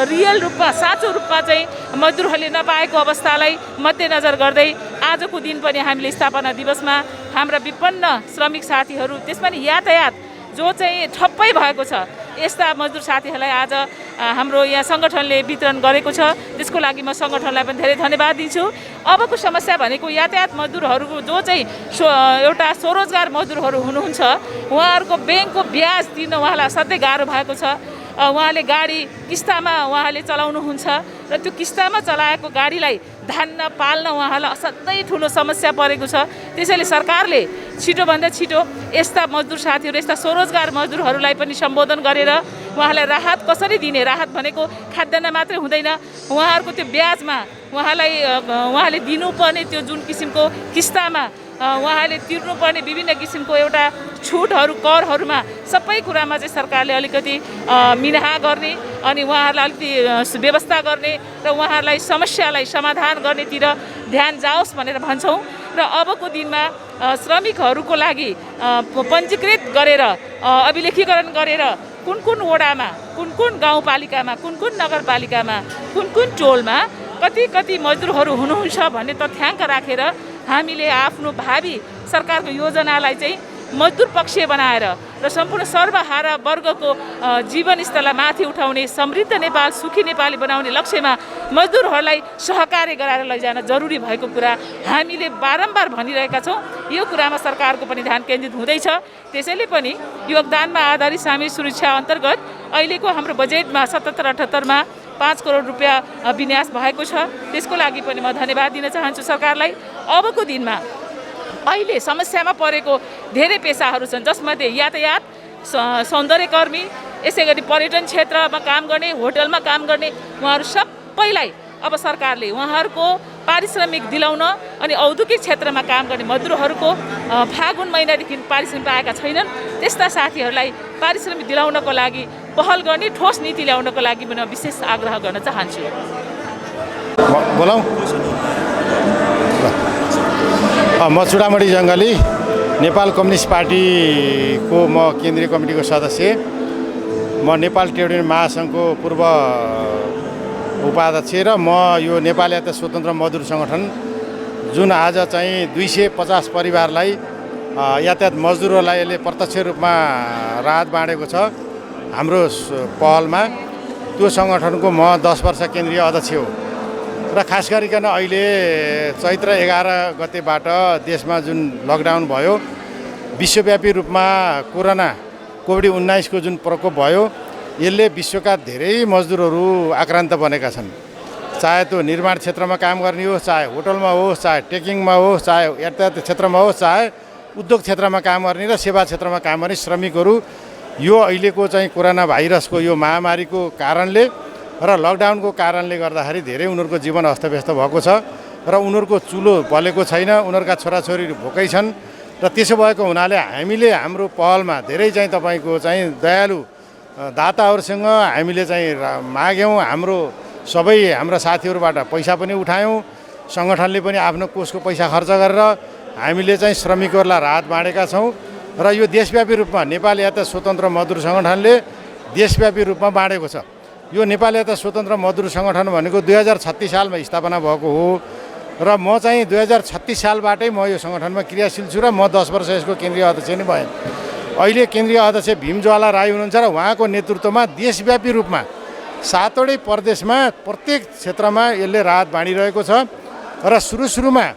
रियल रूपमा साँचो रूपमा चाहिँ मजदुरहरूले नपाएको अवस्थालाई मध्यनजर गर्दै आजको दिन पनि हामीले स्थापना दिवसमा हाम्रा विपन्न श्रमिक साथीहरू, त्यसमा नि यातायात जो चाहिँ ठप्पै भएको छ, यस्ता मजदुर साथीहरूलाई आज हाम्रो यहाँ सङ्गठनले वितरण गरेको छ। त्यसको लागि म सङ्गठनलाई पनि धेरै धन्यवाद दिन्छु। अबको समस्या भनेको यातायात मजदुरहरूको जो चाहिँ एउटा स्वरोजगार मजदुरहरू हुनुहुन्छ, उहाँहरूको ब्याङ्कको ब्याज तिर्न उहाँलाई असाध्यै गाह्रो भएको छ। उहाँले गाडी किस्तामा उहाँले चलाउनुहुन्छ र त्यो किस्तामा चलाएको गाडीलाई धान्न पाल्न उहाँलाई असाध्यै ठुलो समस्या परेको छ। त्यसैले सरकारले छिटोभन्दा छिटो यस्ता मजदुर साथीहरू, यस्ता स्वरोजगार मजदुरहरूलाई पनि सम्बोधन गरेर उहाँलाई राहत कसरी दिने, राहत भनेको खाद्यान्न मात्रै हुँदैन, उहाँहरूको त्यो ब्याजमा उहाँले दिनुपर्ने त्यो जुन किसिमको किस्तामा उहाँले तिर्नुपर्ने विभिन्न किसिमको एउटा छुटहरू, करहरूमा सबै कुरामा चाहिँ सरकारले अलिकति मिनाहा गर्ने अनि उहाँहरूलाई अलिकति व्यवस्था गर्ने र उहाँहरूलाई समस्यालाई समाधान गर्नेतिर ध्यान जाओस् भनेर भन्छौँ। र अबको दिनमा श्रमिकहरूको लागि पञ्जीकृत गरेर अभिलेखीकरण गरेर कुन कुन वडामा, कुन कुन गाउँपालिकामा, कुन कुन नगरपालिकामा, कुन कुन टोलमा कति कति मजदुरहरू हुनुहुन्छ भन्ने तथ्याङ्क राखेर हामीले आफ्नो भावी सरकारको योजनालाई चाहिँ मजदुर पक्षीय बनाएर र सम्पूर्ण सर्वहारा वर्गको जीवनस्तरलाई माथि उठाउने, समृद्ध नेपाल, सुखी नेपाली बनाउने लक्ष्यमा मजदुरहरूलाई सहकार्य गराएर लैजान जरुरी भएको कुरा हामीले बारम्बार भनिरहेका छौँ। यो कुरामा सरकारको पनि ध्यान केन्द्रित हुँदैछ। त्यसैले पनि योगदानमा आधारित सामेल सुरक्षा अन्तर्गत अहिलेको हाम्रो बजेटमा 77-78मा 5 करोड रुपियाँ विन्यास भएको छ। त्यसको लागि पनि म धन्यवाद दिन चाहन्छु सरकारलाई। अबको दिनमा अहिले समस्यामा परेको धेरै पेसाहरू छन्, जसमध्ये यातायात, सौन्दर्यकर्मी, यसै गरी पर्यटन क्षेत्रमा काम गर्ने, होटलमा काम गर्ने, उहाँहरू सबैलाई अब सरकारले उहाँहरूको पारिश्रमिक दिलाउन अनि औद्योगिक क्षेत्रमा काम गर्ने मजदुरहरूको फागुन महिनादेखि पारिश्रमिक पाएका छैनन् त्यस्ता साथीहरूलाई पारिश्रमिक दिलाउनको लागि पहल गर्ने ठोस नीति ल्याउनको लागि म विशेष आग्रह गर्न चाहन्छु। बोलाऊ म चुडामणी जङ्गली नेपाल कम्युनिस्ट पार्टीको म केन्द्रीय कमिटीको सदस्य। म नेपाल ट्रेड युनियन महासङ्घको पूर्व उपाध्यक्ष र म यो नेपाल यातायात स्वतन्त्र मजदुर सङ्गठन जुन आज चाहिँ 250 परिवारलाई यातायात मजदुरहरूलाई यसले प्रत्यक्ष रूपमा राहत बाँडेको छ हाम्रो पहलमा। त्यो सङ्गठनको म 10 वर्ष केन्द्रीय अध्यक्ष हो र खास गरिकन अहिले चैत्र 11 गतेबाट देशमा जुन लकडाउन भयो, विश्वव्यापी रूपमा कोभिड-19 को जुन प्रकोप भयो, यसले विश्वका धेरै मजदुरहरू आक्रान्त बनेका छन्। चाहे त्यो निर्माण क्षेत्रमा काम गर्ने होस्, चाहे होटलमा होस्, चाहे टेकिङमा होस्, चाहे यातायात क्षेत्रमा होस्, चाहे उद्योग क्षेत्रमा काम गर्ने र सेवा क्षेत्रमा काम गर्ने श्रमिकहरू यो अहिलेको चाहिँ कोरोना भाइरसको यो महामारीको कारणले र लकडाउनको कारणले गर्दाखेरि धेरै उनीहरूको जीवन अस्तव्यस्त भएको छ र उनीहरूको चुलो बलेको छैन, उनीहरूका छोराछोरीहरू भोकै छन् र त्यसो भएको हुनाले हामीले हाम्रो पहलमा धेरै चाहिँ तपाईँको चाहिँ दयालु दाताहरूसँग हामीले चाहिँ माग्यौँ। हाम्रा साथीहरूबाट पैसा पनि उठायौँ, सङ्गठनले पनि आफ्नो कोषको पैसा खर्च गरेर हामीले चाहिँ श्रमिकहरूलाई राहत बाँडेका छौँ र यो देशव्यापी रूपमा नेपाल यातायात स्वतन्त्र मजदुर सङ्गठनले देशव्यापी रूपमा बाँडेको छ। यो नेपाल यातायात स्वतन्त्र मजदुर सङ्गठन भनेको 2036 सालमा स्थापना भएको हो र म चाहिँ 2036 सालबाटै म यो सङ्गठनमा क्रियाशील छु र म 10 वर्ष यसको केन्द्रीय अध्यक्ष नै भएँ। अहिले केन्द्रीय अध्यक्ष भीमज्वाला राई हुनुहुन्छ र उहाँको नेतृत्वमा देशव्यापी रूपमा 7वटै प्रदेशमा प्रत्येक क्षेत्रमा यसले राहत बाँडिरहेको छ र सुरुमा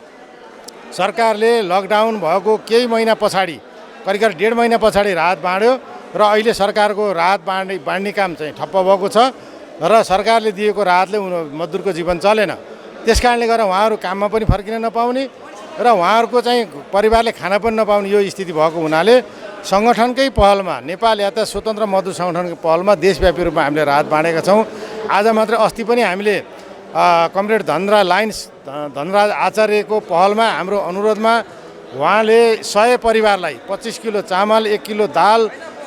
सरकारले लकडाउन भएको केही महिना पछाडि करिब 1.5 महिना पछाडि राहत बाँड्यो र अहिले सरकारको राहत बाँड्ने काम चाहिँ ठप्प भएको छ र सरकारले दिएको राहतले मजदुरको जीवन चलेन। त्यसकारणले गर्दा उहाँहरू काममा पनि फर्किन नपाउने र उहाँहरूको चाहिँ परिवारले खाना पनि नपाउने यो स्थिति भएको हुनाले सङ्गठनकै पहलमा नेपाल यातायात स्वतन्त्र मजदुर सङ्गठनको पहलमा देशव्यापी रूपमा हामीले राहत बाँडेका छौँ। आज मात्र अस्ति पनि हामीले कमरेड धनराज आचार्यको पहलमा हाम्रो अनुरोधमा उहाँले 100 परिवारलाई 25 किलो चामल, 1 किलो दाल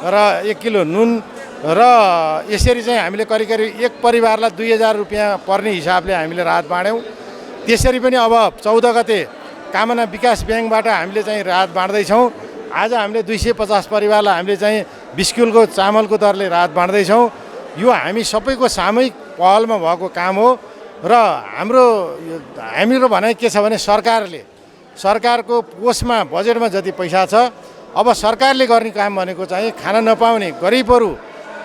र 1 किलो नुन र यसरी चाहिँ हामीले करिब एक परिवारलाई 2000 रुपियाँ पर्ने हिसाबले हामीले राहत बाँड्यौँ। त्यसरी पनि अब 14 गते कामना विकास ब्याङ्कबाट हामीले चाहिँ राहत बाँड्दैछौँ। आज हामीले 250 परिवारलाई हामीले चाहिँ 20 किलोको चामलको दरले राहत बाँड्दैछौँ। यो हामी सबैको सामूहिक पहलमा भएको काम हो र हाम्रो भनाइ के छ भने सरकारको कोषमा बजेटमा जति पैसा छ अब सरकारले गर्ने काम भनेको चाहिँ खाना नपाउने गरिबहरू,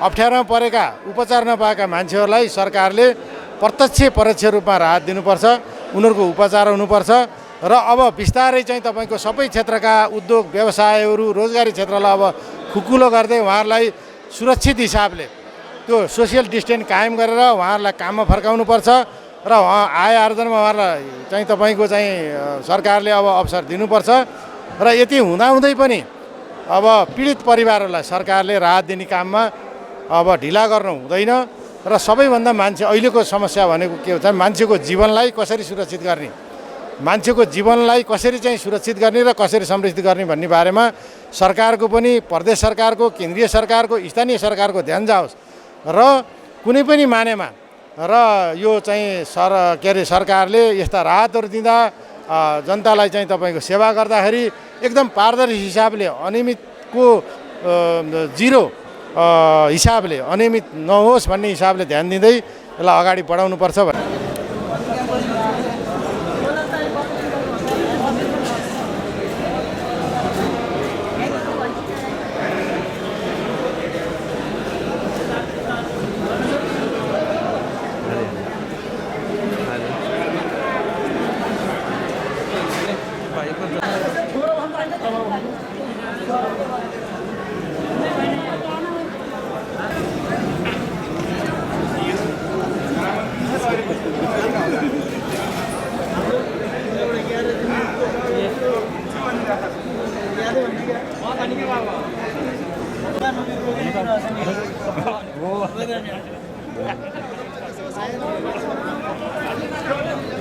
अप्ठ्यारोमा परेका, उपचार नपाएका मान्छेहरूलाई सरकारले परोक्ष रूपमा राहत दिनुपर्छ, उनीहरूको उपचार हुनुपर्छ र अब बिस्तारै चाहिँ तपाईँको सबै क्षेत्रका उद्योग व्यवसायहरू रोजगारी क्षेत्रलाई अब खुकुलो गर्दै उहाँहरूलाई सुरक्षित हिसाबले त्यो सोसियल डिस्टेन्स कायम गरेर उहाँहरूलाई काममा फर्काउनुपर्छ र आय आर्जनमा उहाँहरूलाई चाहिँ तपाईँको चाहिँ सरकारले अब अवसर दिनुपर्छ र यति हुँदाहुँदै पनि अब पीडित परिवारहरूलाई सरकारले राहत दिने काममा अब ढिला गर्नु हुँदैन र सबैभन्दा अहिलेको समस्या भनेको के हुन्छ, मान्छेको जीवनलाई कसरी सुरक्षित गर्ने, मान्छेको जीवनलाई कसरी चाहिँ सुरक्षित गर्ने र कसरी संरक्षित गर्ने भन्ने बारेमा सरकारको पनि, प्रदेश सरकारको, केन्द्रीय सरकारको, स्थानीय सरकारको ध्यान जाओस् र कुनै पनि मानेमा र यो चाहिँ सरकारले यस्ता राहतहरू दिँदा जनतालाई चाहिँ तपाईँको सेवा गर्दाखेरि एकदम पारदर्शी हिसाबले अनियमितको जिरो हिसाबले अनियमित नहोस् भन्ने हिसाबले ध्यान दिँदै यसलाई अगाडि बढाउनुपर्छ भन्ने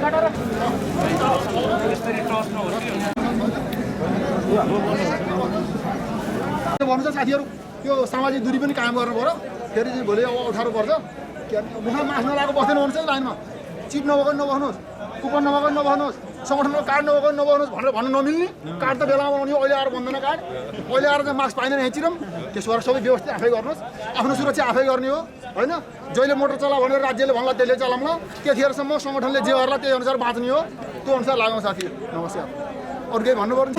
Gracias. भन्नु छ साथीहरू यो सामाजिक दूरी पनि कायम गर्नु पर्यो फेरि चाहिँ भोलि अब अप्ठ्यारो पर्छ के मुखमा मास्क नलाएको बस्दैन भन्नु चाहिँ लाइनमा चिप नभएको नबस्नुहोस् कुपन नभएको नबस्नुहोस् सङ्गठनको कार्ड नभएको नबस्नुहोस् भनेर भन्नु नमिल्ने कार्ड त बेलामा बनाउने अहिले आएर बन्दैन कार्ड अहिले आएर चाहिँ मास्क पाइँदैन हेचिरौँ त्यसो भएर सबै व्यवस्थित आफै गर्नुहोस् आफ्नो सुरक्षा आफै गर्ने हो होइन जहिले मोटर चला भनेर राज्यले भन्ला त्यसले चलाउँला त्यतिखेरसम्म सङ्गठनले जे गर्ला त्यही अनुसार बाँच्ने हो त्यो अनुसार लागौँ साथी नमस्कार अरू केही भन्नु पर्ने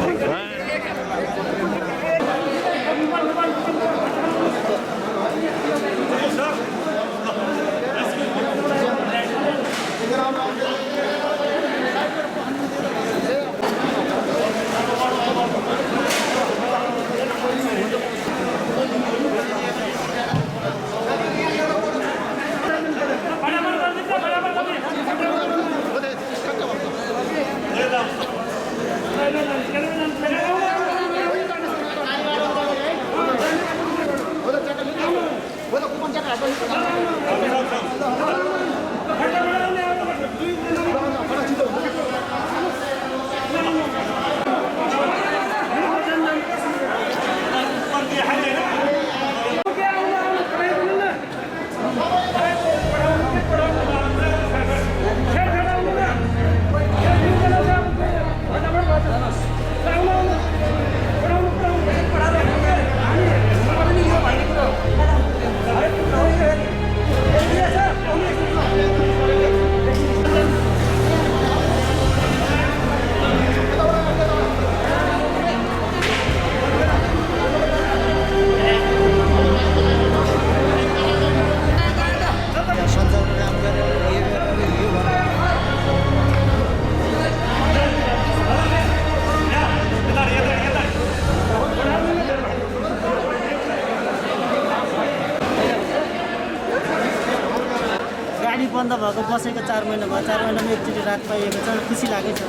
बन्द भएको बसेको 4 महिना भयो 4 महिनामा एकचोटि रात पाइएको छ खुसी लागेको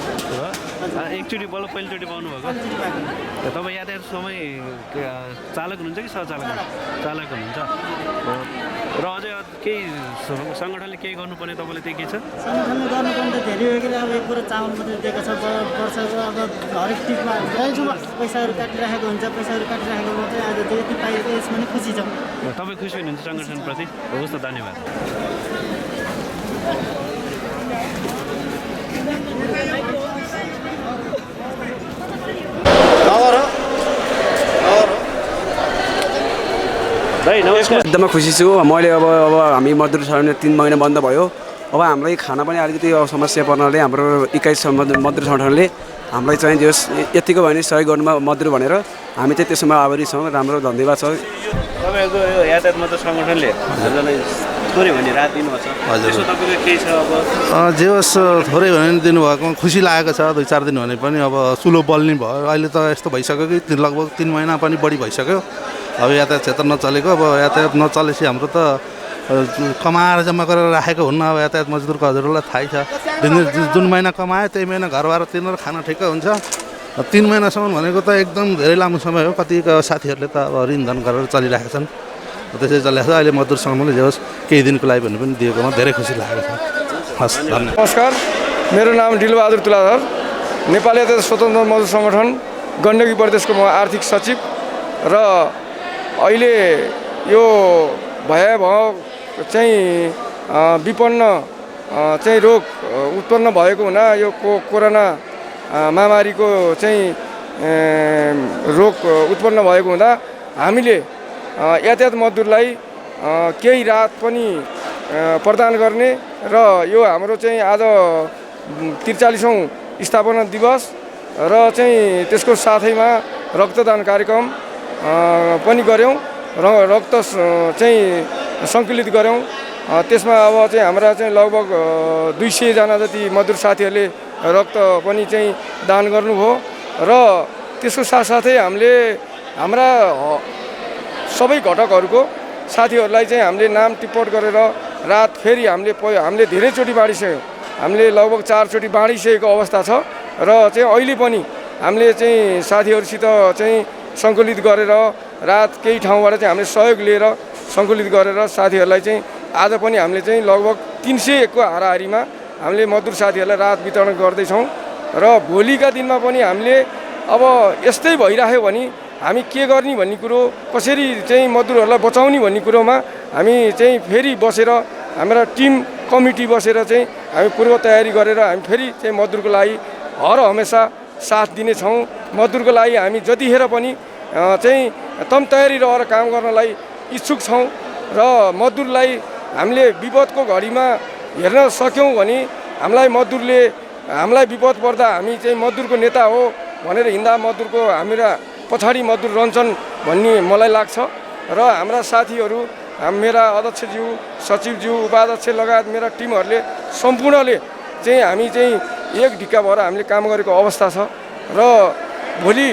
छ एकचोटि बल्ल पहिलोचोटि पाउनु भएको तपाईँ यातायात समय चालक हुनुहुन्छ कि सहचालक चालक हुनुहुन्छ र अझै केही सङ्गठनले केही गर्नुपर्ने तपाईँले त्यो के छ सङ्गठनले गर्नुपर्ने त धेरै हो कि अब एक कुरा चामल मात्रै दिएको छ वर्षको अब हरेक टिपमा पैसाहरू काटिराखेको हुन्छ पैसाहरू काटिराखेको मात्रै आज त्यति पाइएको यसमा नि खुसी छ तपाईँ खुसी हुनुहुन्छ सङ्गठनप्रति हवस् त धन्यवाद एकदमै खुसी छु मैले अब हामी मजदुर सङ्गठन 3 महिना बन्द भयो अब हामीलाई खाना पनि अलिकति समस्या पर्नाले हाम्रो इकाइ मजदुर सङ्गठनले हामीलाई चाहिँ जस यतिको भयो भने सहयोग गर्नुमा मजदुर भनेर हामी चाहिँ त्यसमा आभारी छौँ राम्रो धन्यवाद छ तपाईँको यो यातायात मजदुर सङ्गठनले हजुरलाई थोरै भने रात दिनुभएको छ त्यसो तपाईँको केही छ अब जे होस् थोरै भने दिनुभएकोमा खुसी लागेको छ 2-4 दिन भने पनि अब सुलो बल्ने भयो अहिले त यस्तो भइसक्यो कि लगभग 3 महिना पनि बढी भइसक्यो अब यातायात क्षेत्र नचलेको अब यातायात नचलेपछि हाम्रो त कमाएर जम्मा गरेर राखेको हुन्न अब यातायात मजदुरको हजुरहरूलाई थाहै छ जुन महिना कमायो त्यही महिना घरबार तिरेर खाना ठिक्क हुन्छ 3 महिनासम्म भनेको त एकदम धेरै लामो समय हो कति साथीहरूले त अब ऋणधन गरेर चलिरहेका छन् त्यसै चलिरहेको छ अहिले मजदुर सङ्घले जे होस् केही दिनको लागि भने पनि दिएकोमा धेरै खुसी लागेको छ हस् धन्यवाद नमस्कार मेरो नाम डिलबहादुर तुलाधर नेपाली यातायात स्वतन्त्र मजदुर सङ्गठन गण्डकी प्रदेशको म आर्थिक सचिव र अहिले यो भयावह चाहिँ विपन्न चाहिँ रोग उत्पन्न भएको हुँदा यो कोरोना महामारीको चाहिँ रोग उत्पन्न भएको हुँदा हामीले यातायात मजदुरलाई केही राहत पनि प्रदान गर्ने र यो हाम्रो चाहिँ आज 43औं स्थापना दिवस र चाहिँ त्यसको साथैमा रक्तदान कार्यक्रम पनि गऱ्यौँ र रक्त चाहिँ सङ्कलित गऱ्यौँ त्यसमा अब चाहिँ हाम्रा चाहिँ लगभग 200 जना जति मजदुर साथीहरूले रक्त पनि चाहिँ दान गर्नुभयो र त्यसको साथसाथै हामीले हाम्रा सबै घटकहरूको साथीहरूलाई चाहिँ हामीले नाम टिप्पट गरेर रात फेरि हामीले धेरैचोटि बाँडिसक्यौँ हामीले लगभग 4 चोटि बाँडिसकेको अवस्था छ र चाहिँ अहिले पनि हामीले चाहिँ साथीहरूसित चाहिँ सङ्कलित गरेर रात केही ठाउँबाट चाहिँ हामीले सहयोग लिएर सङ्कलित गरेर साथीहरूलाई चाहिँ आज पनि हामीले चाहिँ लगभग 301 को हाराहारीमा हामीले मजदुर साथीहरूलाई राहत वितरण गर्दैछौँ र भोलिका दिनमा पनि हामीले अब यस्तै भइराख्यो भने हामी के गर्ने भन्ने कुरो, कसरी चाहिँ मजदुरहरूलाई बचाउने भन्ने कुरोमा हामी चाहिँ फेरि बसेर हाम्रा टिम कमिटी बसेर चाहिँ हामी पूर्व तयारी गरेर हामी फेरि चाहिँ मजदुरको लागि हर हमेसा साथ दिनेछौँ। मजदुरको लागि हामी जतिखेर पनि चाहिँ तम तयारी रहेर काम गर्नलाई इच्छुक छौँ र मजदुरलाई हामीले विपदको घडीमा हेर्न सक्यौँ भने हामीलाई विपद पर्दा हामी चाहिँ मजदुरको नेता हो भनेर हिँड्दा मजदुरको हाम्रा पछाडि मजदुर रहन्छन् भन्ने मलाई लाग्छ। र हाम्रा साथीहरू मेरा अध्यक्षज्यू, सचिवज्यू, उपाध्यक्ष लगायत मेरा टिमहरूले सम्पूर्णले चाहिँ हामी चाहिँ एक ढिक्का भएर हामीले काम गरेको अवस्था छ। र भोलि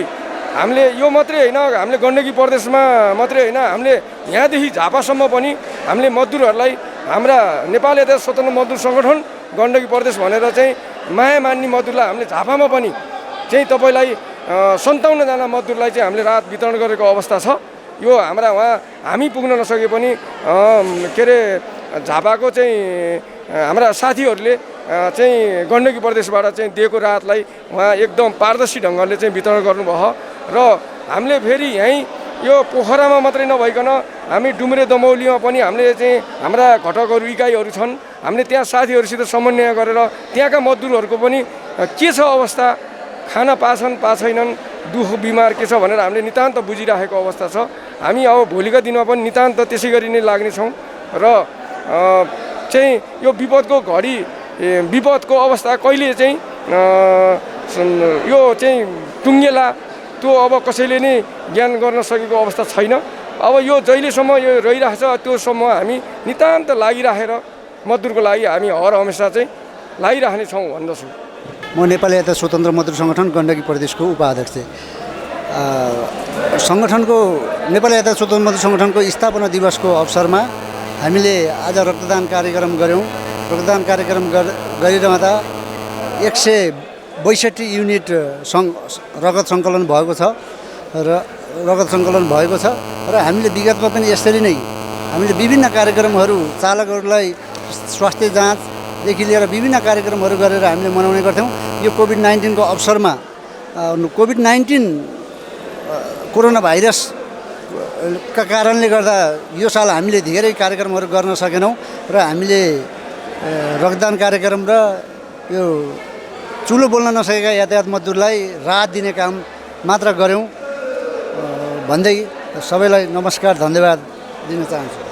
हामीले यो मात्रै होइन, हामीले गण्डकी प्रदेशमा मात्रै होइन, हामीले यहाँदेखि झापासम्म पनि हामीले मजदुरहरूलाई हाम्रा नेपाल यातायात स्वतन्त्र मजदुर सङ्गठन गण्डकी प्रदेश भनेर चाहिँ माया मान्ने मजदुरलाई हामीले झापामा पनि चाहिँ तपाईँलाई 57 जना मजदुरलाई चाहिँ हामीले राहत वितरण गरेको अवस्था छ। यो हामी पुग्न नसके पनि के अरे झापाको चाहिँ हाम्रा साथीहरूले चाहिँ गण्डकी प्रदेशबाट चाहिँ दिएको राहतलाई उहाँ एकदम पारदर्शी ढङ्गले चाहिँ वितरण गर्नुभयो। र हामीले फेरि यहीँ यो पोखरामा मात्रै नभइकन हामी डुम्रे दमौलीमा पनि हामीले चाहिँ हाम्रा घटकहरू इकाइहरू छन्। हामीले त्यहाँ साथीहरूसित समन्वय गरेर त्यहाँका मजदुरहरूको पनि के छ अवस्था, खाना पाछन् छैनन्, दुःख बिमार के छ भनेर हामीले नितान्त बुझिराखेको अवस्था छ। हामी अब भोलिका दिनमा पनि नितान्त त्यसै गरी नै लाग्नेछौँ र चाहिँ यो विपदको अवस्था कहिले चाहिँ यो चाहिँ टुङ्गेला त्यो अब कसैले नै ज्ञान गर्न सकेको अवस्था छैन। अब यो जहिलेसम्म यो रहिरहेछ त्योसम्म हामी नितान्त लागिराखेर मजदुरको लागि हामी हर हमेसा चाहिँ लागिराख्नेछौँ भन्दछु। म नेपाली यातायात स्वतन्त्र मजदुर सङ्गठन गण्डकी प्रदेशको उपाध्यक्ष। नेपाली यातायात स्वतन्त्र मजदुर सङ्गठनको स्थापना दिवसको अवसरमा हामीले आज रक्तदान कार्यक्रम गऱ्यौँ। रक्तदान कार्यक्रम गरिरहँदा 162 युनिट रगत सङ्कलन भएको छ र हामीले विगतमा पनि यसरी नै हामीले विभिन्न कार्यक्रमहरू चालकहरूलाई स्वास्थ्य जाँचदेखि लिएर विभिन्न कार्यक्रमहरू गरेर हामीले मनाउने गर्थ्यौँ। यो कोभिड-19 को अवसरमा कोभिड-19 कोरोना भाइरसका कारणले गर्दा यो साल हामीले धेरै कार्यक्रमहरू गर्न सकेनौँ र हामीले रक्तदान कार्यक्रम र यो चुलो बोल्न नसकेका यातायात मजदुरलाई राहत दिने काम मात्र गऱ्यौँ भन्दै सबैलाई नमस्कार, धन्यवाद दिन चाहन्छु।